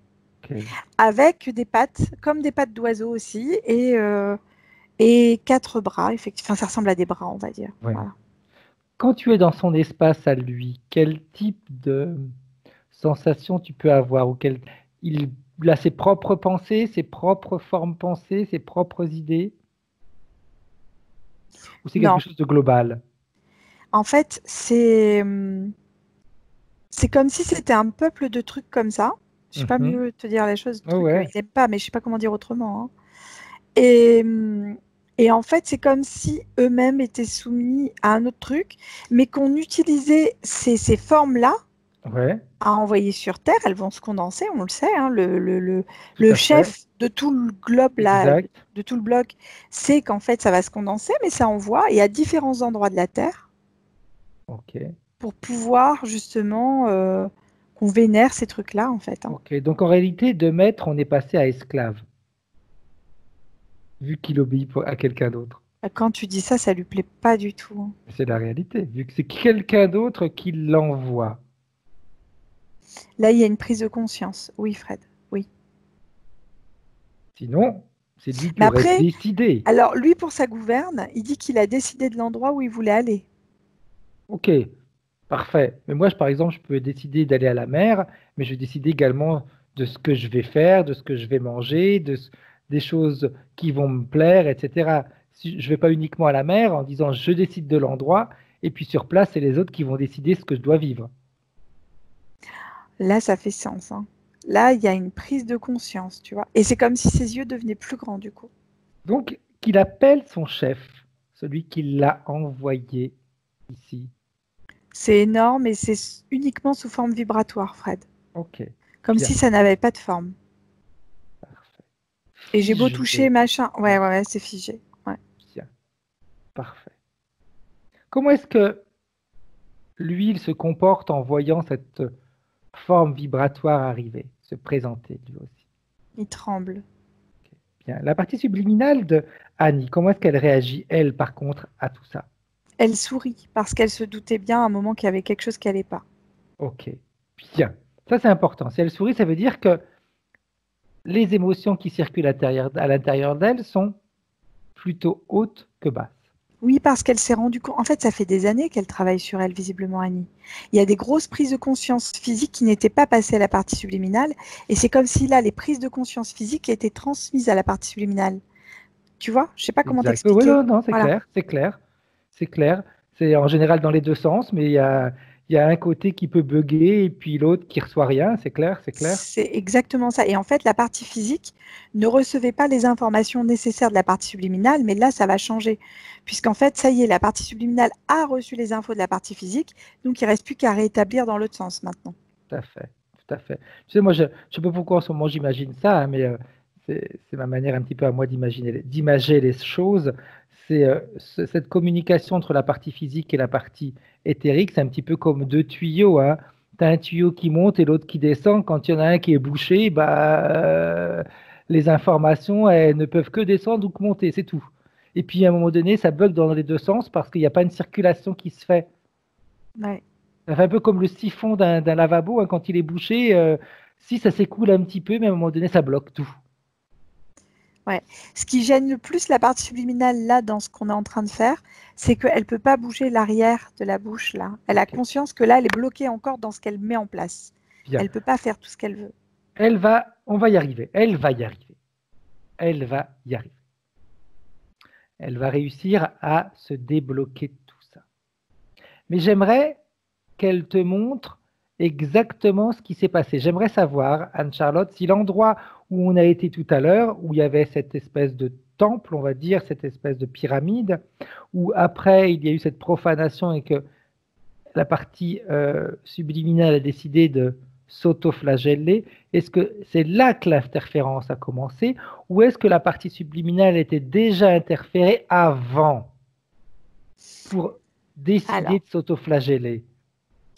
Ok. Avec des pattes, comme des pattes d'oiseau aussi, et 4 bras, effectivement. Enfin, ça ressemble à des bras, on va dire. Ouais. Voilà. Quand tu es dans son espace à lui, quel type de sensation tu peux avoir ou il a ses propres pensées, ses propres formes pensées, ses propres idées, ou c'est quelque Non, chose de global? en fait, c'est comme si c'était un peuple de trucs comme ça. Je sais pas Mhm. mieux te dire les choses, Oh trucs qu'ils ouais. n'aiment pas, mais je sais pas comment dire autrement. Hein. Et, et en fait, c'est comme si eux-mêmes étaient soumis à un autre truc, mais qu'on utilisait ces formes-là Ouais, à envoyer sur Terre. Elles vont se condenser, on le sait. Hein, tout le à fait. chef de tout le globe, là, Exact. de tout le bloc, c'est qu'en fait, ça va se condenser, mais ça envoie, et à différents endroits de la Terre, Ok. pour pouvoir justement qu'on vénère ces trucs-là, en fait. Hein. Ok. Donc en réalité, de maître, on est passé à esclave, vu qu'il obéit à quelqu'un d'autre. Quand tu dis ça, ça lui plaît pas du tout. Hein. C'est la réalité, vu que c'est quelqu'un d'autre qui l'envoie. Là, il y a une prise de conscience. Oui, Fred. Oui. Sinon, c'est lui qui Mais aurait après, décidé. alors lui, pour sa gouverne, il dit qu'il a décidé de l'endroit où il voulait aller. Ok, parfait. Mais moi, par exemple, je peux décider d'aller à la mer, mais je décide également de ce que je vais faire, de ce que je vais manger, des choses qui vont me plaire, etc. je ne vais pas uniquement à la mer en disant je décide de l'endroit, et puis sur place, c'est les autres qui vont décider ce que je dois vivre. Là, ça fait sens. Hein. Là, il y a une prise de conscience, tu vois. Et c'est comme si ses yeux devenaient plus grands, du coup. Donc, qu'il appelle son chef, celui qui l'a envoyé ici. C'est énorme et c'est uniquement sous forme vibratoire, Fred. Ok. Comme Bien. si ça n'avait pas de forme. Parfait. Et j'ai beau toucher, machin. Ouais, c'est figé. Ouais. Bien. Parfait. Comment est-ce que lui, il se comporte en voyant cette forme vibratoire arriver, se présenter lui aussi? Il tremble. Okay. Bien. La partie subliminale de Annie, comment est-ce qu'elle réagit, elle, par contre, à tout ça? Elle sourit parce qu'elle se doutait bien à un moment qu'il y avait quelque chose qui n'allait pas. Ok. Bien. Ça, c'est important. Si elle sourit, ça veut dire que les émotions qui circulent à l'intérieur d'elle sont plutôt hautes que basses. Oui, parce qu'elle s'est rendue compte. En fait, ça fait des années qu'elle travaille sur elle, visiblement, Annie. Il y a des grosses prises de conscience physiques qui n'étaient pas passées à la partie subliminale. Et c'est comme si là, les prises de conscience physiques étaient transmises à la partie subliminale. Tu vois? Je ne sais pas comment t'expliquer. Oui, non, c'est voilà. clair, c'est clair. C'est clair. C'est en général dans les deux sens, mais il y a un côté qui peut bugger et puis l'autre qui reçoit rien, c'est clair, c'est clair. C'est exactement ça. Et en fait, la partie physique ne recevait pas les informations nécessaires de la partie subliminale, mais là, ça va changer. Puisqu'en fait, ça y est, la partie subliminale a reçu les infos de la partie physique, donc il ne reste plus qu'à rétablir dans l'autre sens maintenant. Tout à fait, tout à fait. Tu sais, moi, je ne sais pas pourquoi en ce moment j'imagine ça, hein, mais c'est ma manière un petit peu à moi d'imager les choses. C'est cette communication entre la partie physique et la partie éthérique, c'est un petit peu comme deux tuyaux. Hein. Tu as un tuyau qui monte et l'autre qui descend. Quand il y en a un qui est bouché, les informations elles ne peuvent que descendre ou que monter, c'est tout. Et puis à un moment donné, ça bug dans les deux sens parce qu'il n'y a pas une circulation qui se fait. Ouais. Ça fait un peu comme le siphon d'un lavabo, hein, quand il est bouché, si ça s'écoule un petit peu, mais à un moment donné, ça bloque tout. Ouais. Ce qui gêne le plus la partie subliminale là dans ce qu'on est en train de faire, c'est qu'elle ne peut pas bouger l'arrière de la bouche là. Elle a conscience que là, elle est bloquée encore dans ce qu'elle met en place. Bien. Elle ne peut pas faire tout ce qu'elle veut. On va y arriver. Elle va y arriver. Elle va y arriver. Elle va réussir à se débloquer de tout ça. Mais j'aimerais qu'elle te montre exactement ce qui s'est passé. J'aimerais savoir, Anne-Charlotte, si l'endroit où on a été tout à l'heure, où il y avait cette espèce de temple, on va dire, cette espèce de pyramide, où après il y a eu cette profanation et que la partie subliminale a décidé de s'auto-flageller, est-ce que c'est là que l'interférence a commencé ou est-ce que la partie subliminale était déjà interférée avant pour décider de s'auto-flageller?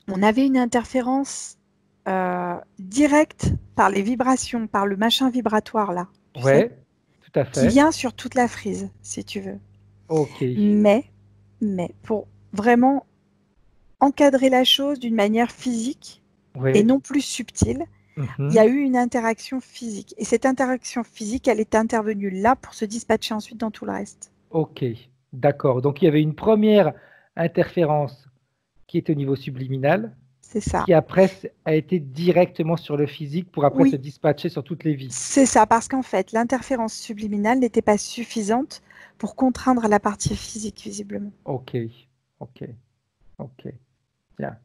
On avait une interférence directe par les vibrations, par le machin vibratoire là. Oui, tout à fait. Qui vient sur toute la frise, si tu veux. Ok. Mais pour vraiment encadrer la chose d'une manière physique et non plus subtile, il y a eu une interaction physique. Et cette interaction physique, elle est intervenue là pour se dispatcher ensuite dans tout le reste. Ok, d'accord. Donc il y avait une première interférence qui est au niveau subliminal. C'est ça. Qui après a été directement sur le physique pour après se dispatcher sur toutes les vies. C'est ça, parce qu'en fait, l'interférence subliminale n'était pas suffisante pour contraindre la partie physique, visiblement. Ok. Bien.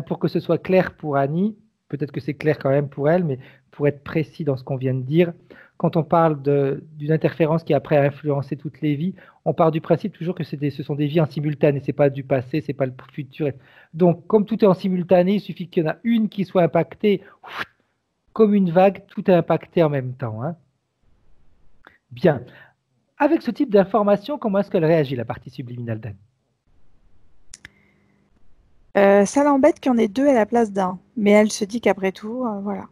Pour que ce soit clair pour Annie, peut-être que c'est clair quand même pour elle, mais pour être précis dans ce qu'on vient de dire, quand on parle d'une interférence qui après a influencé toutes les vies, on part du principe toujours que ce sont des vies en simultané, c'est pas du passé, c'est pas le futur. Donc, comme tout est en simultané, il suffit qu'il y en a une qui soit impactée, comme une vague, tout est impacté en même temps. Hein. Bien. Avec ce type d'information, comment est-ce qu'elle réagit, la partie subliminale d'Annie? Ça l'embête qu'il y en ait deux à la place d'un, mais elle se dit qu'après tout, voilà.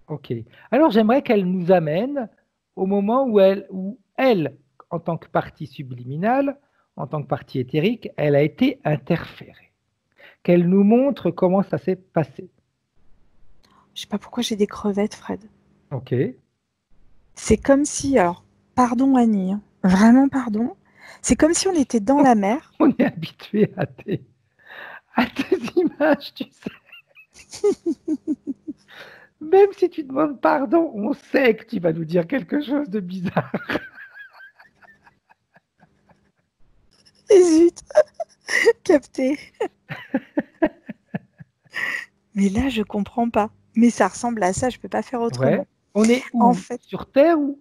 Ok. Alors j'aimerais qu'elle nous amène au moment où elle, en tant que partie subliminale, en tant que partie éthérique, elle a été interférée. Qu'elle nous montre comment ça s'est passé. Je sais pas pourquoi j'ai des crevettes, Fred. Ok. C'est comme si, alors, pardon Annie, hein, vraiment pardon, c'est comme si on était dans la mer. On est habitué à tes images, tu sais. Même si tu demandes pardon, on sait que tu vas nous dire quelque chose de bizarre. capté. Mais là, je comprends pas. Mais ça ressemble à ça, je peux pas faire autrement. Ouais. On est où? En fait, sur Terre ou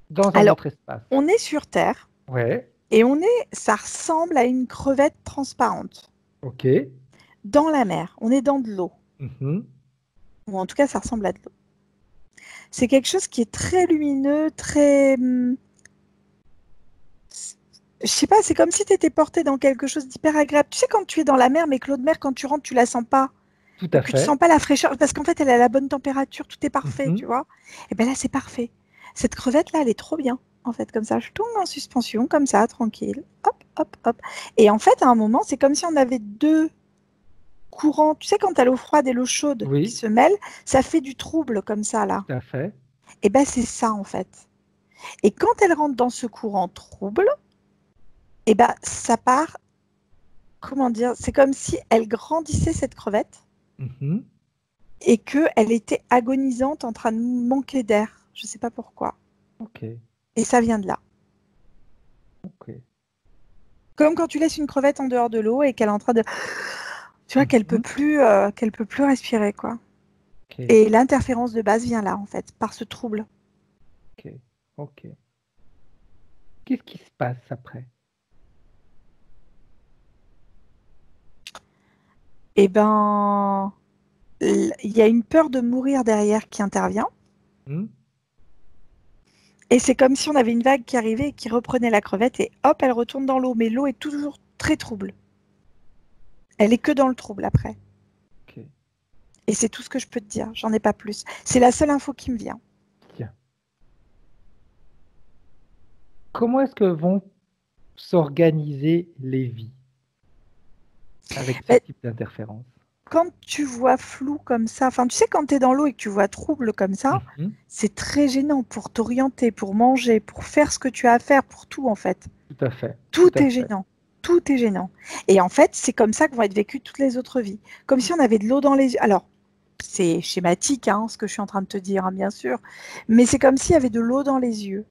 dans un autre espace? on est sur Terre. Ouais. Et ça ressemble à une crevette transparente. Ok. Dans la mer, on est dans de l'eau. Ou en tout cas, ça ressemble à de l'eau. C'est quelque chose qui est très lumineux, très... Je sais pas, c'est comme si tu étais porté dans quelque chose d'hyper agréable. Tu sais, quand tu es dans la mer, mais que l'eau de mer, quand tu rentres, tu la sens pas. Tout à que fait. tu sens pas la fraîcheur, parce qu'en fait, elle a la bonne température, tout est parfait, tu vois. Et bien là, c'est parfait. Cette crevette-là, elle est trop bien, en fait, comme ça. Je tombe en suspension, comme ça, tranquille. Hop, hop, hop. Et en fait, à un moment, c'est comme si on avait deux courants. Tu sais, quand tu as l'eau froide et l'eau chaude qui se mêlent, ça fait du trouble, comme ça, là. Tout à fait. Et bien, c'est ça, en fait. Et quand elle rentre dans ce courant trouble, et ben, ça part... Comment dire? C'est comme si elle grandissait, cette crevette. Et qu'elle était agonisante en train de manquer d'air. Je ne sais pas pourquoi. Ok. Et ça vient de là. Ok. Comme quand tu laisses une crevette en dehors de l'eau et qu'elle est en train de... Tu vois, qu'elle peut plus respirer, quoi. Okay. Et l'interférence de base vient là, en fait, par ce trouble. Ok. Ok. Qu'est-ce qui se passe après? Eh ben... Il y a une peur de mourir derrière qui intervient. Et c'est comme si on avait une vague qui arrivait et qui reprenait la crevette et hop, elle retourne dans l'eau. Mais l'eau est toujours très trouble. Elle est que dans le trouble après. Okay. Et c'est tout ce que je peux te dire. J'en ai pas plus. C'est la seule info qui me vient. Tiens. Comment est-ce que vont s'organiser les vies avec ce type d'interférence? Quand tu vois flou comme ça, enfin, tu sais, quand tu es dans l'eau et que tu vois trouble comme ça, c'est très gênant pour t'orienter, pour manger, pour faire ce que tu as à faire, pour tout, en fait. Tout à fait. Tout est gênant. Tout est gênant. Et en fait, c'est comme ça que vont être vécues toutes les autres vies. Comme si on avait de l'eau dans les yeux. Alors, c'est schématique, hein, ce que je suis en train de te dire, hein, bien sûr. Mais c'est comme s'il y avait de l'eau dans les yeux.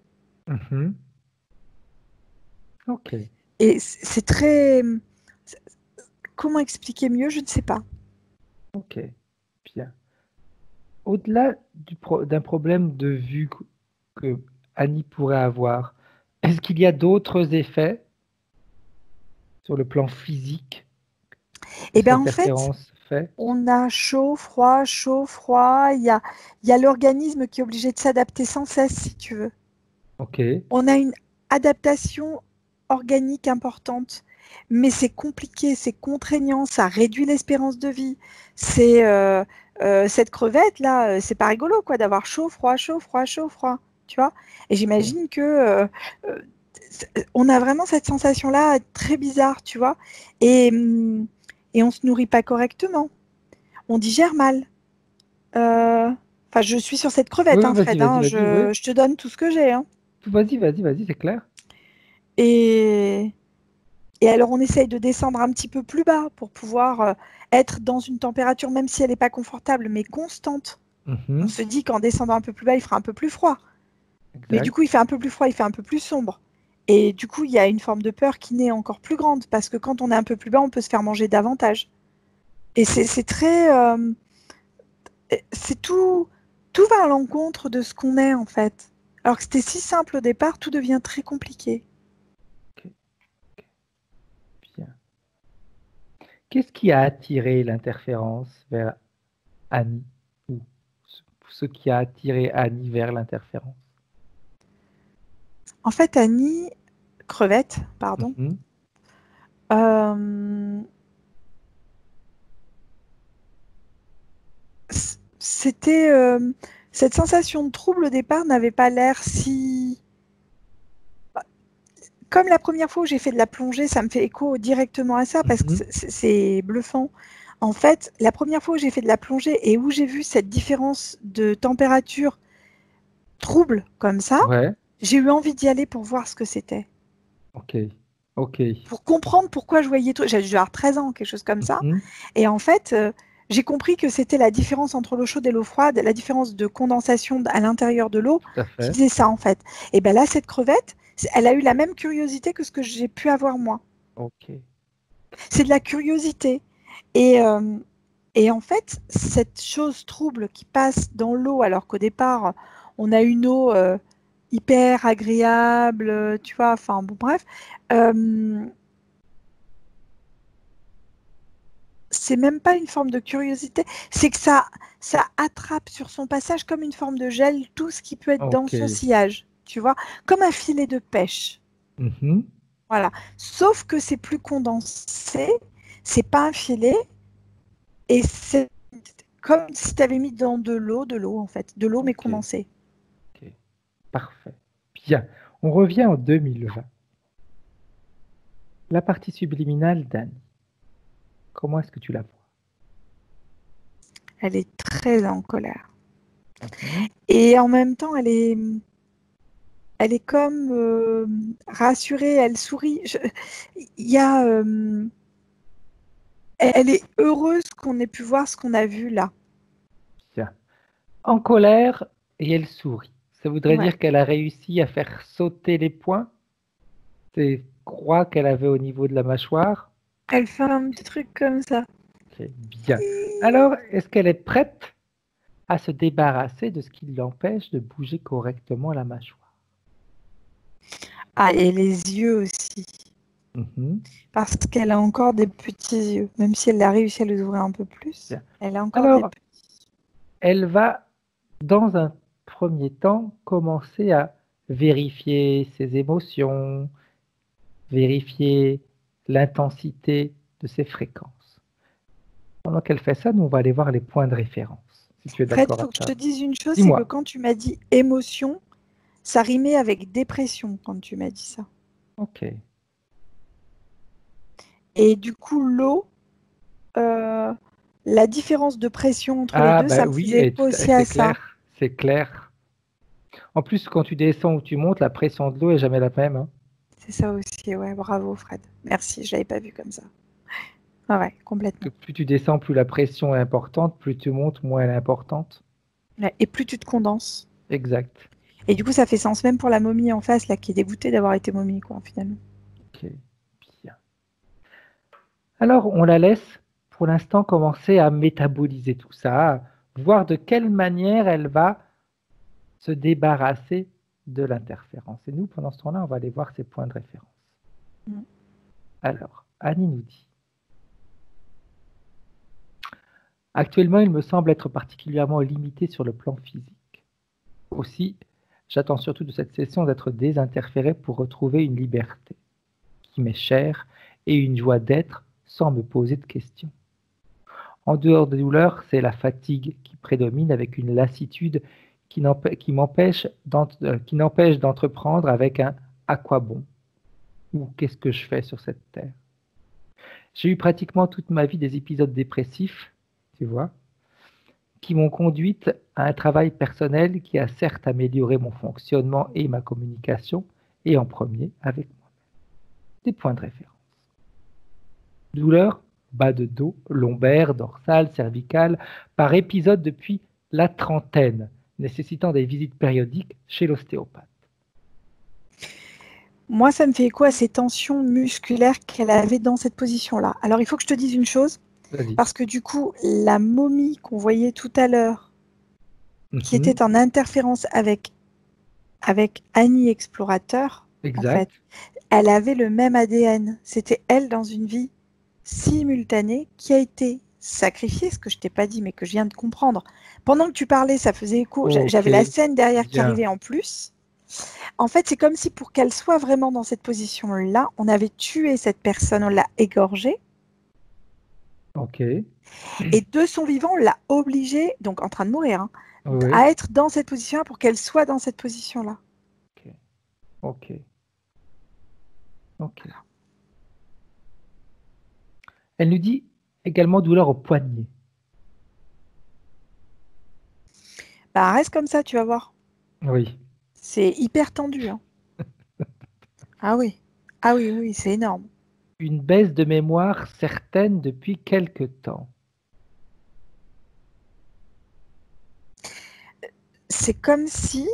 Ok. Et c'est très... Comment expliquer mieux? Je ne sais pas. Ok, bien. Au-delà d'un problème de vue que Annie pourrait avoir, est-ce qu'il y a d'autres effets sur le plan physique? Eh bien, en fait, on a chaud, froid. Il y a l'organisme qui est obligé de s'adapter sans cesse, si tu veux. Ok. On a une adaptation organique importante, mais c'est compliqué, c'est contraignant, ça réduit l'espérance de vie. C'est cette crevette là, c'est pas rigolo quoi d'avoir chaud, froid, tu vois. Et j'imagine que on a vraiment cette sensation là très bizarre, tu vois. Et on se nourrit pas correctement, on digère mal. Enfin, je suis sur cette crevette, hein, Fred. Je te donne tout ce que j'ai. Hein. Vas-y, c'est clair. Et alors, on essaye de descendre un petit peu plus bas pour pouvoir être dans une température, même si elle n'est pas confortable, mais constante. On se dit qu'en descendant un peu plus bas, il fera un peu plus froid. Exact. Mais du coup, il fait un peu plus froid, il fait un peu plus sombre. Et du coup, il y a une forme de peur qui naît encore plus grande, parce que quand on est un peu plus bas, on peut se faire manger davantage. Et c'est très... c'est tout va à l'encontre de ce qu'on est, en fait. Alors que c'était si simple au départ, tout devient très compliqué. Bien. Qu'est-ce qui a attiré l'interférence vers Annie? Ou ce qui a attiré Annie vers l'interférence? En fait, Annie, crevette, pardon, c'était cette sensation de trouble au départ n'avait pas l'air si... Comme la première fois où j'ai fait de la plongée, ça me fait écho directement à ça parce que c'est bluffant. En fait, la première fois où j'ai fait de la plongée et où j'ai vu cette différence de température trouble comme ça, j'ai eu envie d'y aller pour voir ce que c'était. Ok. Pour comprendre pourquoi je voyais tout. J'avais dû avoir 13 ans, quelque chose comme ça. Et en fait, j'ai compris que c'était la différence entre l'eau chaude et l'eau froide, la différence de condensation à l'intérieur de l'eau qui faisait ça, en fait. Et bien là, cette crevette, elle a eu la même curiosité que ce que j'ai pu avoir moi. Ok. C'est de la curiosité. Et en fait, cette chose trouble qui passe dans l'eau, alors qu'au départ, on a une eau hyper agréable, tu vois, enfin bon, bref. C'est même pas une forme de curiosité, c'est que ça attrape sur son passage comme une forme de gel tout ce qui peut être dans Ok. son sillage, tu vois, comme un filet de pêche. Mhm. Voilà. Sauf que c'est plus condensé, c'est pas un filet, et c'est comme si tu avais mis dans de l'eau en fait, de l'eau mais Ok. condensée. Ok. Parfait. Bien. On revient en 2020. La partie subliminale d'Annie. Comment est-ce que tu la vois? Elle est très en colère. Mhm. Et en même temps, elle est comme rassurée, elle sourit. Il y a, elle est heureuse qu'on ait pu voir ce qu'on a vu là. Bien. En colère et elle sourit. Ça voudrait Ouais. dire qu'elle a réussi à faire sauter les points, ces croix qu'elle avait au niveau de la mâchoire. Elle fait un petit truc comme ça. Ok, bien. Alors, est-ce qu'elle est prête à se débarrasser de ce qui l'empêche de bouger correctement la mâchoire? Ah, et les yeux aussi. Mhm. Parce qu'elle a encore des petits yeux. Même si elle a réussi à les ouvrir un peu plus, Bien. elle a encore des Alors, petits. elle va, dans un premier temps, commencer à vérifier ses émotions, vérifier l'intensité de ses fréquences. Pendant qu'elle fait ça, nous, on va aller voir les points de référence, si tu es Fred, il d'accord faut avec que je ça. te dise une chose, c'est que Dis-moi. quand tu m'as dit émotion, ça rimait avec dépression quand tu m'as dit ça. Ok. Et du coup, l'eau, euh, la différence de pression entre les Ah, deux, ça bah me oui, faisait écho aussi à c'est ça. clair, c'est clair. En plus, quand tu descends ou tu montes, la pression de l'eau est jamais la même, hein. C'est ça aussi, ouais, bravo Fred. Merci, je l'avais pas vu comme ça. Ah ouais, Que complètement. plus tu descends, plus la pression est importante, plus tu montes, moins elle est importante. Ouais, et plus tu te condenses. Exact. Et du coup, ça fait sens même pour la momie en face, là, qui est dégoûtée d'avoir été momie, quoi, finalement. Ok, bien. Alors, on la laisse pour l'instant commencer à métaboliser tout ça, à voir de quelle manière elle va se débarrasser de l'interférence. Et nous, pendant ce temps-là, on va aller voir ses points de référence. Mm. Alors, Annie nous dit: actuellement, il me semble être particulièrement limité sur le plan physique. Aussi, j'attends surtout de cette session d'être désinterféré pour retrouver une liberté qui m'est chère et une joie d'être sans me poser de questions. En dehors des douleurs, c'est la fatigue qui prédomine avec une lassitude qui m'empêche d'entreprendre avec un à quoi bon ou qu'est-ce que je fais sur cette terre. J'ai eu pratiquement toute ma vie des épisodes dépressifs, tu vois, qui m'ont conduite à un travail personnel qui a certes amélioré mon fonctionnement et ma communication, et en premier avec moi. Des points de référence. Douleur, bas de dos, lombaire, dorsale, cervicale, par épisode depuis la trentaine, nécessitant des visites périodiques chez l'ostéopathe. Moi, ça me fait écho à ces tensions musculaires qu'elle avait dans cette position-là. Alors, il faut que je te dise une chose, Vas-y. parce que du coup, la momie qu'on voyait tout à l'heure, qui Mhm. était en interférence avec Annie Explorateur, en fait, Exact. elle avait le même ADN. C'était elle dans une vie simultanée qui a été sacrifiée, ce que je t'ai pas dit, mais que je viens de comprendre. Pendant que tu parlais, ça faisait écho. Ok, J'avais la scène derrière qui bien. arrivait en plus. En fait, c'est comme si pour qu'elle soit vraiment dans cette position-là, on avait tué cette personne, on l'a égorgée, Ok. et de son vivant, on l'a obligée, donc en train de mourir, hein, Oui. à être dans cette position-là pour qu'elle soit dans cette position-là. Ok. Ok. Ok. Elle nous dit également douleur au poignet. Bah, reste comme ça, tu vas voir. Oui. C'est hyper tendu, hein. Ah oui. Ah oui, oui, c'est énorme. Une baisse de mémoire certaine depuis quelque temps. C'est comme si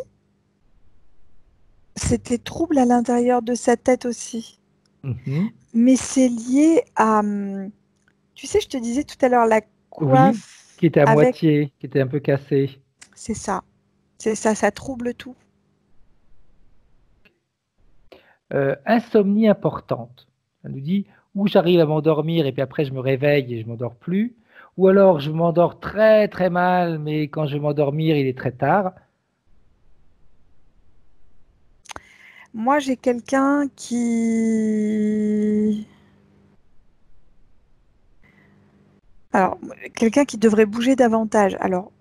c'était trouble à l'intérieur de sa tête aussi. Mais c'est lié à... Tu sais, je te disais tout à l'heure, la coiffe... Oui, qui était à moitié, qui était un peu cassée. C'est ça. C'est ça, ça trouble tout. Insomnie importante. Elle nous dit, ou j'arrive à m'endormir et puis après je me réveille et je m'endors plus, ou alors je m'endors très très mal, mais quand je vais m'endormir, il est très tard. Moi, j'ai quelqu'un qui... Alors, quelqu'un qui devrait bouger davantage. Alors,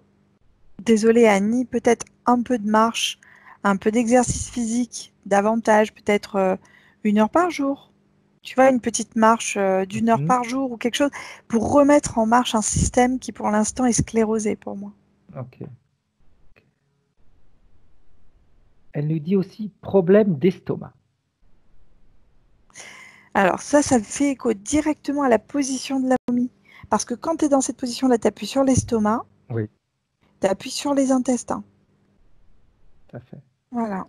désolée Annie, peut-être un peu de marche, un peu d'exercice physique, davantage, peut-être 1 heure par jour. Tu vois, une petite marche d'1 heure par jour ou quelque chose pour remettre en marche un système qui, pour l'instant, est sclérosé pour moi. Ok. Elle nous dit aussi problème d'estomac. Alors ça fait écho directement à la position de la momie. Parce que quand tu es dans cette position-là, tu appuies sur l'estomac, Oui, tu appuies sur les intestins. tout à fait. Voilà.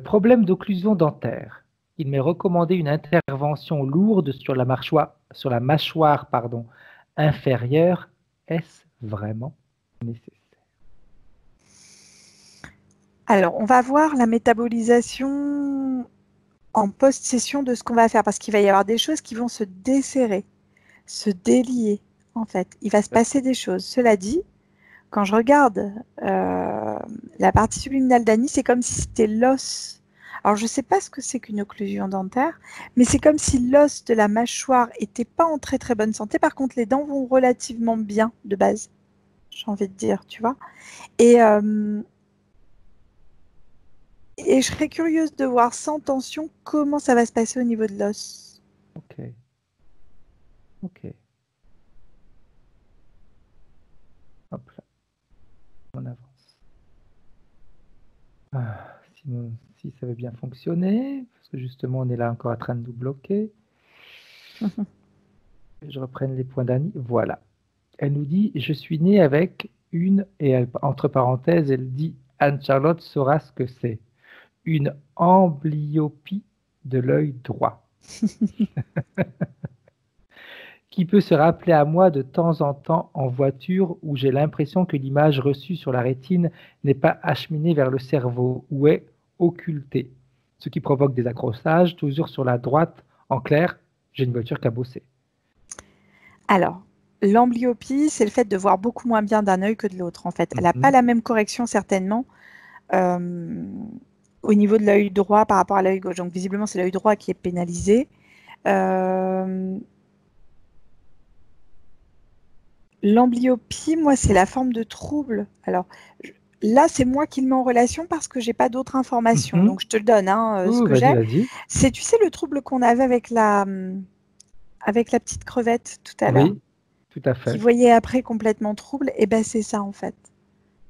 Problème d'occlusion dentaire. Il m'est recommandé une intervention lourde sur la mâchoire, inférieure. Est-ce vraiment nécessaire? Alors, on va voir la métabolisation en post-session de ce qu'on va faire, parce qu'il va y avoir des choses qui vont se desserrer, se délier, en fait. Il va se passer des choses. Cela dit, quand je regarde la partie subliminale d'Annie, c'est comme si c'était l'os. Alors, je ne sais pas ce que c'est qu'une occlusion dentaire, mais c'est comme si l'os de la mâchoire n'était pas en très très bonne santé. Par contre, les dents vont relativement bien de base, j'ai envie de dire, tu vois. Et je serais curieuse de voir sans tension comment ça va se passer au niveau de l'os. Ok. Ok. Hop là. On avance. Si ça veut bien fonctionner, parce que justement on est là encore en train de nous bloquer. Je reprenne les points d'Annie. Voilà. Elle nous dit, je suis née avec une, entre parenthèses, elle dit, Anne-Charlotte saura ce que c'est. Une amblyopie de l'œil droit, qui peut se rappeler à moi de temps en temps en voiture où j'ai l'impression que l'image reçue sur la rétine n'est pas acheminée vers le cerveau ou est occultée, ce qui provoque des accrochages, toujours sur la droite. En clair, j'ai une voiture cabossée. Alors, l'amblyopie, c'est le fait de voir beaucoup moins bien d'un œil que de l'autre, en fait. Elle n'a pas la même correction, certainement, au niveau de l'œil droit par rapport à l'œil gauche. Donc, visiblement, c'est l'œil droit qui est pénalisé. L'amblyopie, moi, c'est la forme de trouble. Alors, là, c'est moi qui le mets en relation parce que j'ai pas d'autres informations. Donc, je te le donne, ce que j'ai. C'est, tu sais, le trouble qu'on avait avec la petite crevette tout à l'heure. Oui, tout à fait. Qui voyait après complètement trouble. Et ben, c'est ça, en fait.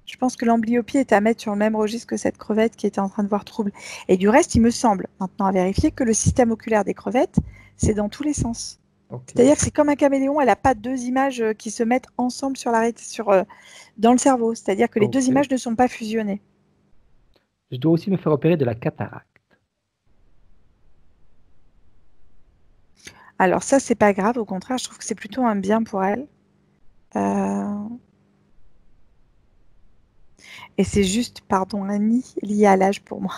Je pense que l'amblyopie est à mettre sur le même registre que cette crevette qui était en train de voir trouble. Et du reste, il me semble, maintenant à vérifier, que le système oculaire des crevettes, c'est dans tous les sens. Okay. C'est-à-dire que c'est comme un caméléon, elle n'a pas 2 images qui se mettent ensemble dans le cerveau. C'est-à-dire que les 2 images ne sont pas fusionnées. Je dois aussi me faire opérer de la cataracte. Alors ça, c'est pas grave, au contraire, je trouve que c'est plutôt un bien pour elle. Et c'est juste, pardon Annie, lié à l'âge pour moi.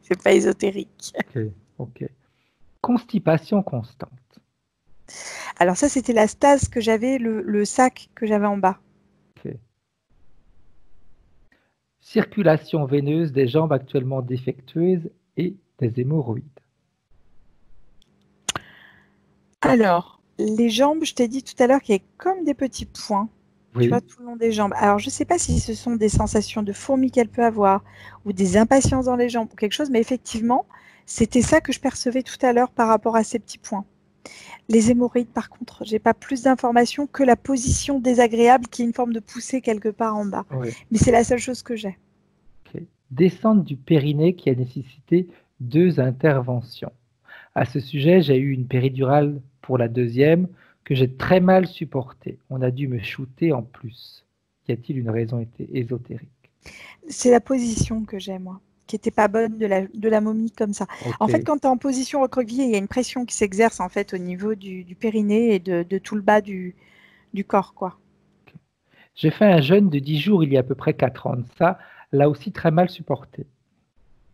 C'est pas ésotérique. Ok. Constipation constante. Alors ça, c'était la stase que j'avais, le sac que j'avais en bas. Okay. Circulation veineuse des jambes actuellement défectueuses et des hémorroïdes. Alors, les jambes, je t'ai dit tout à l'heure qu'il y a comme des petits points, tu vois, tout le long des jambes. Alors, je ne sais pas si ce sont des sensations de fourmis qu'elle peut avoir ou des impatiences dans les jambes ou quelque chose, mais effectivement, c'était ça que je percevais tout à l'heure par rapport à ces petits points. Les hémorroïdes, par contre, je n'ai pas plus d'informations que la position désagréable qui est une forme de poussée quelque part en bas. Oui. Mais c'est la seule chose que j'ai. Okay. Descente du périnée qui a nécessité 2 interventions. À ce sujet, j'ai eu une péridurale pour la 2e que j'ai très mal supportée. On a dû me shooter en plus. Y a-t-il une raison ésotérique? C'est la position que j'ai, moi. qui était pas bonne de la momie comme ça. Ok. En fait, quand tu es en position recroquevillée, il y a une pression qui s'exerce en fait au niveau du périnée et de tout le bas du corps, quoi. J'ai fait un jeûne de 10 jours il y a à peu près 4 ans de ça, là aussi très mal supporté.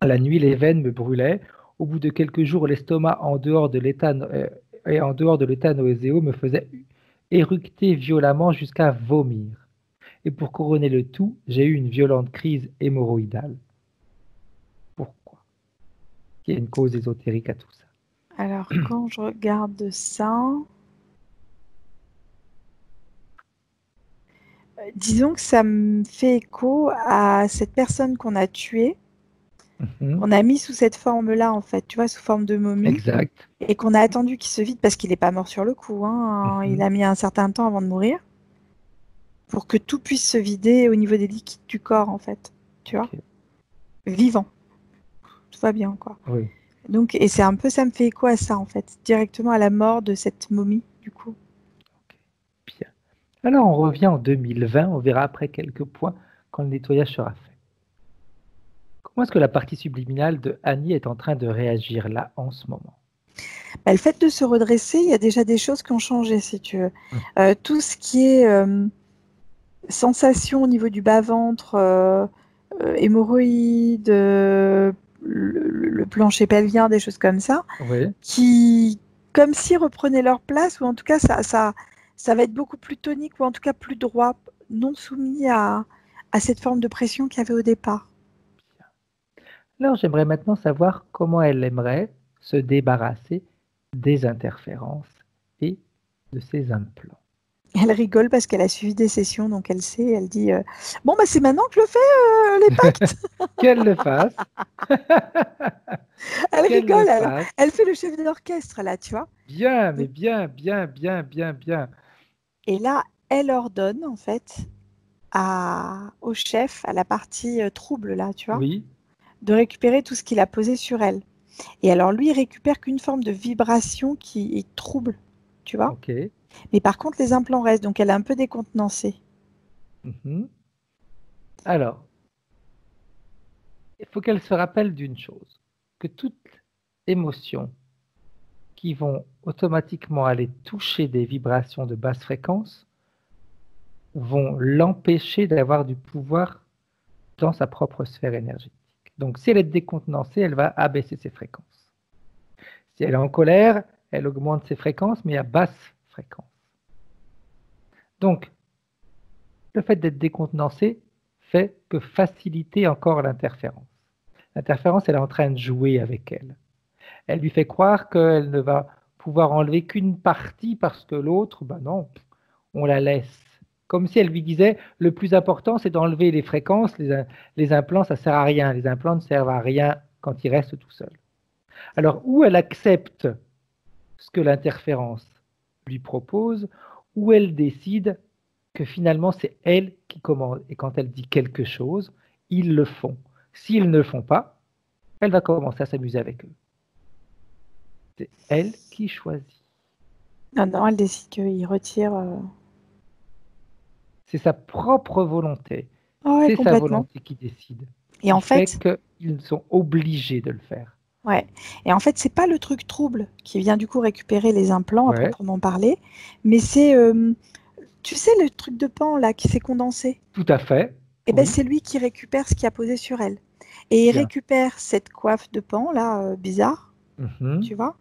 La nuit, les veines me brûlaient. Au bout de quelques jours, l'estomac, en dehors de l'état nauséeux, me faisait éructer violemment jusqu'à vomir. Et pour couronner le tout, j'ai eu une violente crise hémorroïdale. Pourquoi? Il y a une cause ésotérique à tout ça. Alors, quand je regarde ça, disons que ça me fait écho à cette personne qu'on a tuée, qu'on a mis sous cette forme-là, en fait, tu vois, sous forme de momie. Exact. Et qu'on a attendu qu'il se vide parce qu'il n'est pas mort sur le coup. Hein. Il a mis un certain temps avant de mourir pour que tout puisse se vider au niveau des liquides du corps, en fait. Tu vois, vivant. Tout va bien, quoi. Oui. Donc, et c'est un peu, ça me fait écho à ça, en fait, directement à la mort de cette momie, du coup. Bien. Alors, on revient en 2020. On verra après quelques points quand le nettoyage sera fait. Comment est-ce que la partie subliminale de Annie est en train de réagir là, en ce moment? Le fait de se redresser, il y a déjà des choses qui ont changé, si tu veux. Tout ce qui est sensation au niveau du bas-ventre, hémorroïdes, le plancher pelvien, des choses comme ça, qui, comme s'ils reprenaient leur place, ou en tout cas, ça va être beaucoup plus tonique, ou en tout cas plus droit, non soumis à cette forme de pression qu'il y avait au départ. Alors, j'aimerais maintenant savoir comment elle aimerait se débarrasser des interférences et de ses implants. Elle rigole parce qu'elle a suivi des sessions, donc elle sait, elle dit bon, c'est maintenant que je le fais, les pactes. Qu'elle le fasse. Elle rigole, elle fait le chef d'orchestre, là, tu vois. Bien, mais bien, bien, bien, bien, bien. Et là, elle ordonne, en fait, au chef, à la partie trouble, là, tu vois, de récupérer tout ce qu'il a posé sur elle. Et alors, lui, il récupère qu'une forme de vibration qui est trouble, tu vois. Mais par contre, les implants restent, donc elle est un peu décontenancée. Alors, il faut qu'elle se rappelle d'une chose, que toute émotion qui vont automatiquement aller toucher des vibrations de basse fréquence vont l'empêcher d'avoir du pouvoir dans sa propre sphère énergétique. Donc, si elle est décontenancée, elle va abaisser ses fréquences. Si elle est en colère, elle augmente ses fréquences, mais à basse fréquence. Donc, le fait d'être décontenancé fait que faciliter encore l'interférence. L'interférence, elle est en train de jouer avec elle. Elle lui fait croire qu'elle ne va pouvoir enlever qu'une partie parce que l'autre, non, on la laisse. Comme si elle lui disait, le plus important, c'est d'enlever les fréquences, les implants, ça ne sert à rien. Les implants ne servent à rien quand ils restent tout seuls. Alors, ou elle accepte ce que l'interférence lui propose, ou elle décide que finalement, c'est elle qui commande. Et quand elle dit quelque chose, ils le font. S'ils ne le font pas, elle va commencer à s'amuser avec eux. C'est elle qui choisit. Non, elle décide qu'il retire... C'est sa propre volonté. Ouais, c'est sa volonté qui décide. Et en fait qu'ils sont obligés de le faire. Ouais. Et en fait, c'est pas le truc trouble qui vient du coup récupérer les implants à proprement parler, mais c'est, tu sais, le truc de pan là qui s'est condensé. Tout à fait. Et ben c'est lui qui récupère ce qu'il a posé sur elle. Et il récupère cette coiffe de pan là bizarre, tu vois.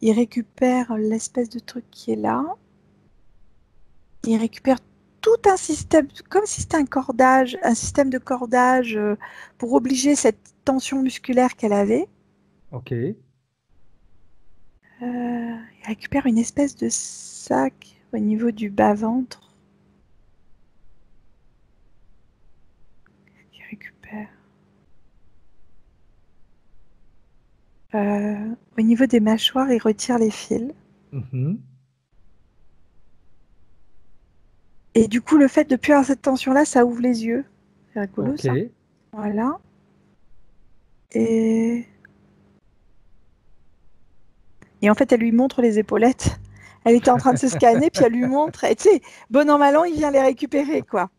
Il récupère l'espèce de truc qui est là. Il récupère tout un système, comme si c'était un système de cordage pour obliger cette tension musculaire qu'elle avait. Ok. Il récupère une espèce de sac au niveau du bas-ventre. Il récupère. Au niveau des mâchoires, il retire les fils. Et du coup, le fait de ne plus avoir cette tension-là, ça ouvre les yeux. C'est rigolo, ça. Voilà. Et en fait, elle lui montre les épaulettes. Elle était en train de se scanner, puis elle lui montre. Et tu sais, bon an, mal an, il vient les récupérer, quoi.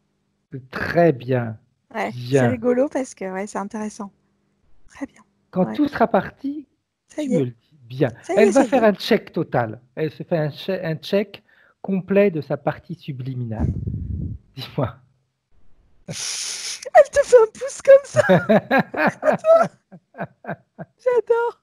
Très bien. Ouais, c'est rigolo parce que c'est intéressant. Très bien. Quand Ouais. tout sera parti, Ça tu y est. me le dis. Bien. Ça y est, Elle va ça y faire est. un check total. Elle se fait un check complet de sa partie subliminale. Dis-moi. Elle te fait un pouce comme ça. J'adore.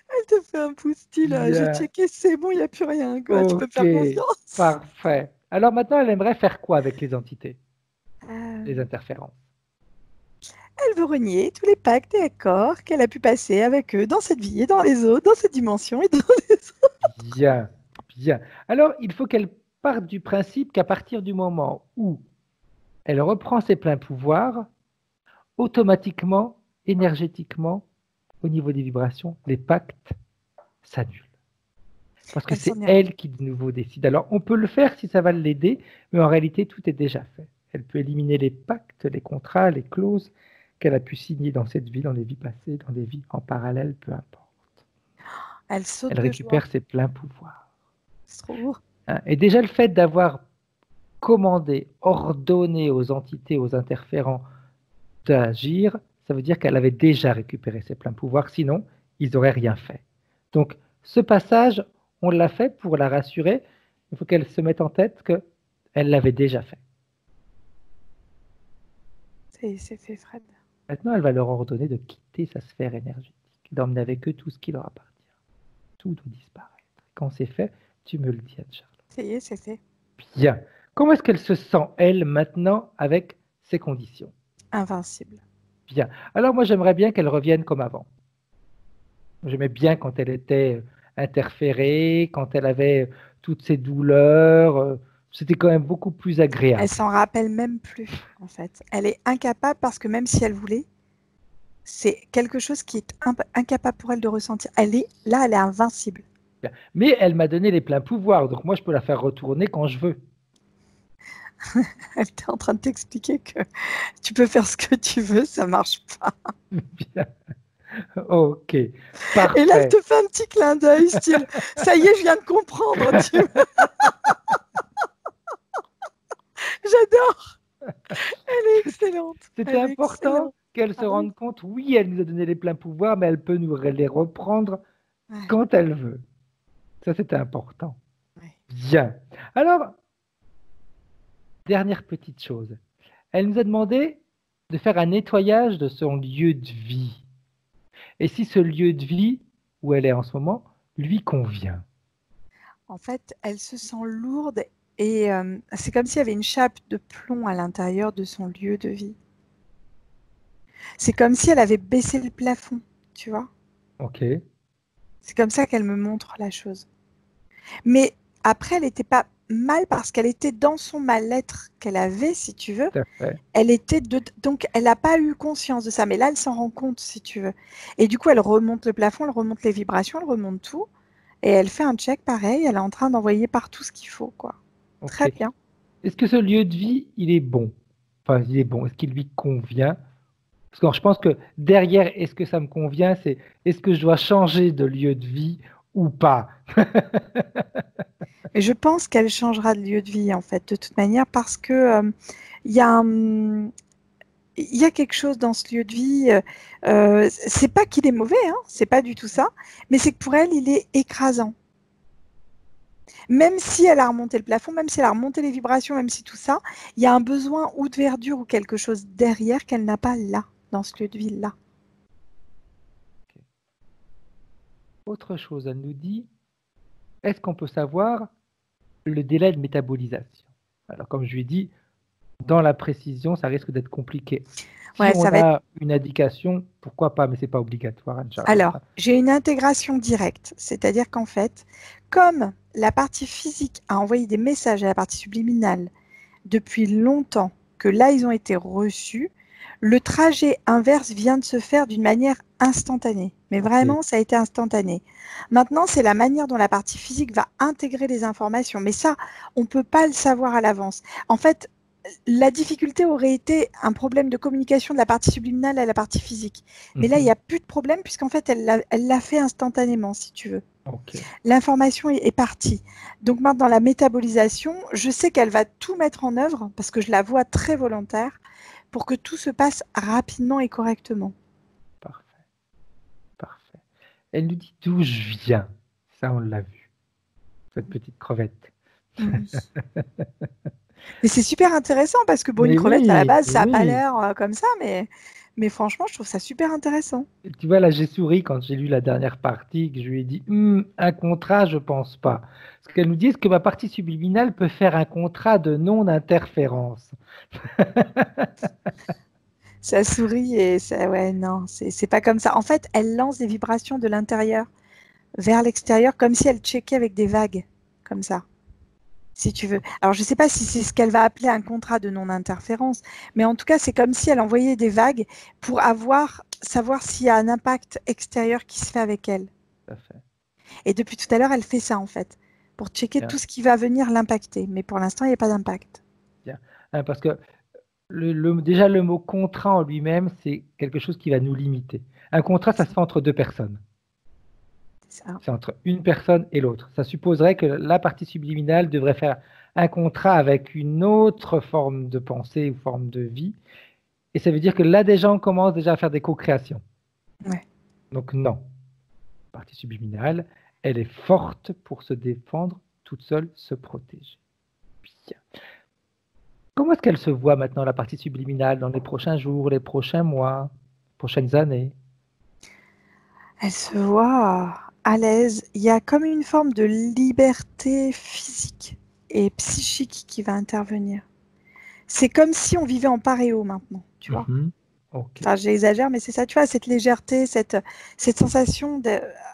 Elle te fait un pouce style. J'ai Bien. checké, c'est bon, il n'y a plus rien. Quoi. Tu peux me Ok. faire confiance. Parfait. Alors maintenant, elle aimerait faire quoi avec les entités, les Euh, interférences? Elle veut renier tous les pactes et accords qu'elle a pu passer avec eux dans cette vie et dans les autres, dans cette dimension et dans les autres. Bien. Bien. Alors, il faut qu'elle parte du principe qu'à partir du moment où elle reprend ses pleins pouvoirs, automatiquement, énergétiquement, au niveau des vibrations, les pactes s'annulent. Parce que Elle c'est s'en est elle qui de nouveau décide. Alors, on peut le faire si ça va l'aider, mais en réalité, tout est déjà fait. Elle peut éliminer les pactes, les contrats, les clauses qu'elle a pu signer dans cette vie, dans les vies passées, dans des vies en parallèle, peu importe. Elle saute Elle de joie. récupère ses pleins pouvoirs. C'est trop beau. Hein. Et déjà, le fait d'avoir commandé, ordonné aux entités, aux interférents d'agir, ça veut dire qu'elle avait déjà récupéré ses pleins pouvoirs, sinon, ils n'auraient rien fait. Donc, ce passage, on l'a fait pour la rassurer. Il faut qu'elle se mette en tête qu'elle l'avait déjà fait. C'est fait, Fred. Maintenant, elle va leur ordonner de quitter sa sphère énergétique, d'emmener avec eux tout ce qui leur appartient. Tout doit disparaître. Quand c'est fait, tu me le dis, Anne-Charlotte. Ça y est, c'est fait. Bien. Comment est-ce qu'elle se sent, elle, maintenant, avec ces conditions? Invincible. Bien. Alors, moi, j'aimerais bien qu'elle revienne comme avant. J'aimais bien quand elle était interférée, quand elle avait toutes ces douleurs. C'était quand même beaucoup plus agréable. Elle s'en rappelle même plus, en fait. Elle est incapable parce que même si elle voulait, c'est quelque chose qui est incapable pour elle de ressentir. Elle est invincible. Bien. Mais elle m'a donné les pleins pouvoirs, donc moi, je peux la faire retourner quand je veux. Elle était en train de t'expliquer que tu peux faire ce que tu veux, ça marche pas. Bien. Ok. Parfait. Et là, elle te fait un petit clin d'œil, style, ça y est, je viens de comprendre. J'adore. Elle est excellente. C'était important qu'elle se rende compte, oui, elle nous a donné les pleins pouvoirs, mais elle peut nous les reprendre quand elle veut. Ça, c'était important. Ouais. Bien. Alors, dernière petite chose. Elle nous a demandé de faire un nettoyage de son lieu de vie. Et si ce lieu de vie, où elle est en ce moment, lui convient. En fait, elle se sent lourde et c'est comme s'il y avait une chape de plomb à l'intérieur de son lieu de vie. C'est comme si elle avait baissé le plafond, tu vois. Ok. C'est comme ça qu'elle me montre la chose. Mais après, elle n'était pas mal parce qu'elle était dans son mal-être qu'elle avait, si tu veux. Tout à fait. Elle était donc elle n'a pas eu conscience de ça, mais là, elle s'en rend compte, si tu veux. Et du coup, elle remonte le plafond, elle remonte les vibrations, elle remonte tout. Et elle fait un check pareil, elle est en train d'envoyer partout ce qu'il faut, quoi. Okay. Très bien. Est-ce que ce lieu de vie, il est bon? Enfin, il est bon. Est-ce qu'il lui convient? Parce que je pense que derrière, est-ce que ça me convient, c'est est-ce que je dois changer de lieu de vie ou pas? Et je pense qu'elle changera de lieu de vie, en fait, de toute manière, parce que il y a quelque chose dans ce lieu de vie. C'est pas qu'il est mauvais, hein, c'est pas du tout ça, mais c'est que pour elle, il est écrasant. Même si elle a remonté le plafond, même si elle a remonté les vibrations, même si tout ça, il y a un besoin ou de verdure ou quelque chose derrière qu'elle n'a pas là, dans ce lieu de vie-là. Okay. Autre chose, elle nous dit, est-ce qu'on peut savoir le délai de métabolisation? Alors, comme je lui ai dit, dans la précision, ça risque d'être compliqué. Si on a une indication, pourquoi pas, mais ce n'est pas obligatoire. Alors, j'ai une intégration directe, c'est-à-dire qu'en fait, comme la partie physique a envoyé des messages à la partie subliminale depuis longtemps, que là, ils ont été reçus, le trajet inverse vient de se faire d'une manière instantanée. Mais vraiment, ça a été instantané. Maintenant, c'est la manière dont la partie physique va intégrer les informations. Mais ça, on ne peut pas le savoir à l'avance. En fait, la difficulté aurait été un problème de communication de la partie subliminale à la partie physique. Mais là, il n'y a plus de problème puisqu'en fait, elle l'a fait instantanément, si tu veux. Okay. L'information est partie. Donc maintenant, la métabolisation, je sais qu'elle va tout mettre en œuvre parce que je la vois très volontaire pour que tout se passe rapidement et correctement. Parfait. Parfait. Elle nous dit d'où je viens. Ça, on l'a vu. Cette petite crevette. Oui. Mais c'est super intéressant parce que bon, Mais une crevette, à la oui, base, mais ça n'a pas oui. l'air comme ça, mais franchement, je trouve ça super intéressant. Et tu vois, là, j'ai souri quand j'ai lu la dernière partie, que je lui ai dit, un contrat, je pense pas. Parce qu'elle nous dit, est-ce que ma partie subliminale peut faire un contrat de non-interférence? Ça sourit et ça, ouais, non, c'est pas comme ça. En fait, elle lance des vibrations de l'intérieur vers l'extérieur, comme si elle checkait avec des vagues, comme ça, si tu veux. Alors, je sais pas si c'est ce qu'elle va appeler un contrat de non-interférence, mais en tout cas, c'est comme si elle envoyait des vagues pour savoir s'il y a un impact extérieur qui se fait avec elle. Tout à fait. Et depuis tout à l'heure, elle fait ça, en fait, pour checker Bien. tout ce qui va venir l'impacter. Mais pour l'instant, il n'y a pas d'impact. Bien. Parce que déjà, le mot contrat en lui-même, c'est quelque chose qui va nous limiter. Un contrat, ça se fait entre deux personnes. C'est ça. C'est entre une personne et l'autre. Ça supposerait que la partie subliminale devrait faire un contrat avec une autre forme de pensée ou forme de vie. Et ça veut dire que là, des gens commencent déjà à faire des co-créations. Ouais. Donc non. La partie subliminale, elle est forte pour se défendre, toute seule, se protéger. Bien. Comment est-ce qu'elle se voit maintenant, la partie subliminale, dans les prochains jours, les prochains mois, prochaines années? Elle se voit à l'aise. Il y a comme une forme de liberté physique et psychique qui va intervenir. C'est comme si on vivait en paréo maintenant, tu vois. Okay. Enfin, j'exagère, mais c'est ça, tu vois, cette légèreté, cette sensation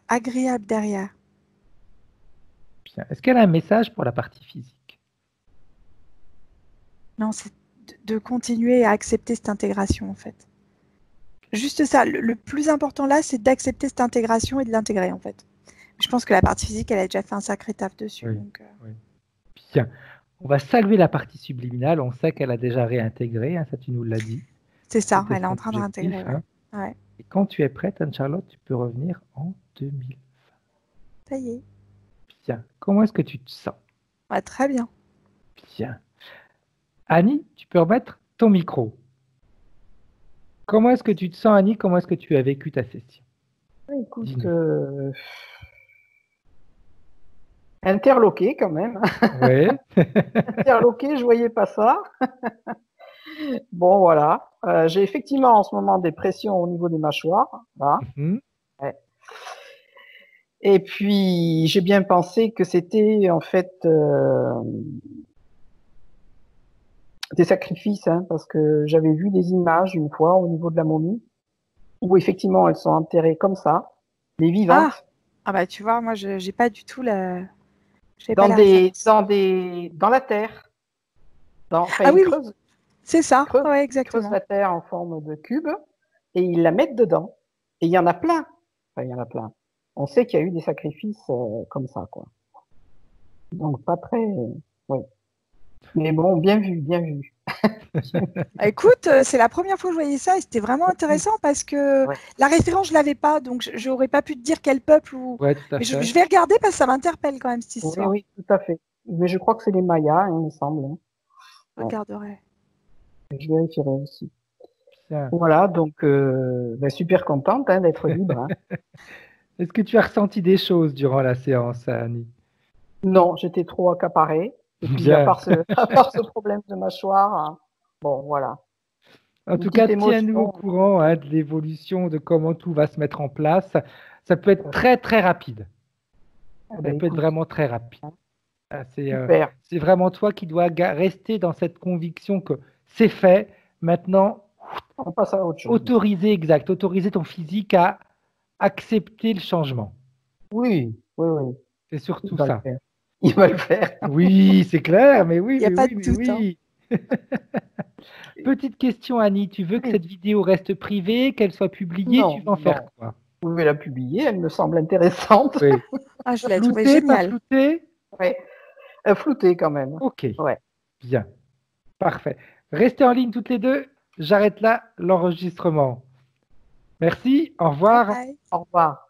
agréable derrière. Bien. Est-ce qu'elle a un message pour la partie physique? Non, c'est de continuer à accepter cette intégration, en fait. Juste ça, le plus important là, c'est d'accepter cette intégration et de l'intégrer, en fait. Je pense que la partie physique, elle a déjà fait un sacré taf dessus. Oui, donc, oui. Bien. On va saluer la partie subliminale. On sait qu'elle a déjà réintégré, hein, ça tu nous l'as dit. C'est ça, elle est en train de réintégrer. Hein. Ouais. Et quand tu es prête, Anne-Charlotte, tu peux revenir en 2020. Ça y est. Bien. Comment est-ce que tu te sens? Ouais, très bien. Bien. Annie, tu peux remettre ton micro. Comment est-ce que tu te sens, Annie? Comment est-ce que tu as vécu ta session? Écoute, interloqué quand même. Oui. Interloqué, je voyais pas ça. Bon, voilà. J'ai effectivement en ce moment des pressions au niveau des mâchoires. Là. Ouais. Et puis, j'ai bien pensé que c'était en fait des sacrifices, hein, parce que j'avais vu des images une fois au niveau de la momie, où effectivement elles sont enterrées comme ça, les vivantes. Ah bah tu vois, moi j'ai pas du tout la... Dans la terre. Oui, creusent, c'est ça, ouais, exactement. Ils creusent la terre en forme de cube et ils la mettent dedans. Et il y en a plein. Enfin, il y en a plein. On sait qu'il y a eu des sacrifices comme ça, quoi. Donc pas très... Oui. Mais bon, bien vu, bien vu. Écoute, c'est la première fois que je voyais ça et c'était vraiment intéressant parce que la référence, je l'avais pas, donc je n'aurais pas pu te dire quel peuple ou... Ouais, tout à Mais fait. je vais regarder parce que ça m'interpelle quand même cette histoire. Oui, tout à fait. Mais je crois que c'est les Mayas, il me semble. Je regarderai. Je vérifierai aussi. Bien. Voilà, donc super contente d'être libre. Hein. Est-ce que tu as ressenti des choses durant la séance, Annie? Non, j'étais trop accaparée. Et puis, à part ce problème de mâchoire, hein, bon, voilà. En tout cas, tiens-nous au courant de l'évolution, de comment tout va se mettre en place. Ça peut être très, très rapide. Ça peut être vraiment très rapide. C'est vraiment toi qui dois rester dans cette conviction que c'est fait. Maintenant, on passe à autre chose. Autoriser ton physique à accepter le changement. Oui. C'est surtout ça. Il va le faire. Oui, c'est clair, mais oui, Il n'y a pas de doute. Oui. Petite question, Annie, tu veux que cette vidéo reste privée, qu'elle soit publiée? Tu veux en faire quoi? Vous pouvez la publier, elle me semble intéressante. Oui. Je l'ai trouvée géniale. Pas floutée? Oui, floutée quand même. Ok, ouais. Bien, parfait. Restez en ligne toutes les deux, j'arrête là l'enregistrement. Merci, au revoir. Bye bye. Au revoir.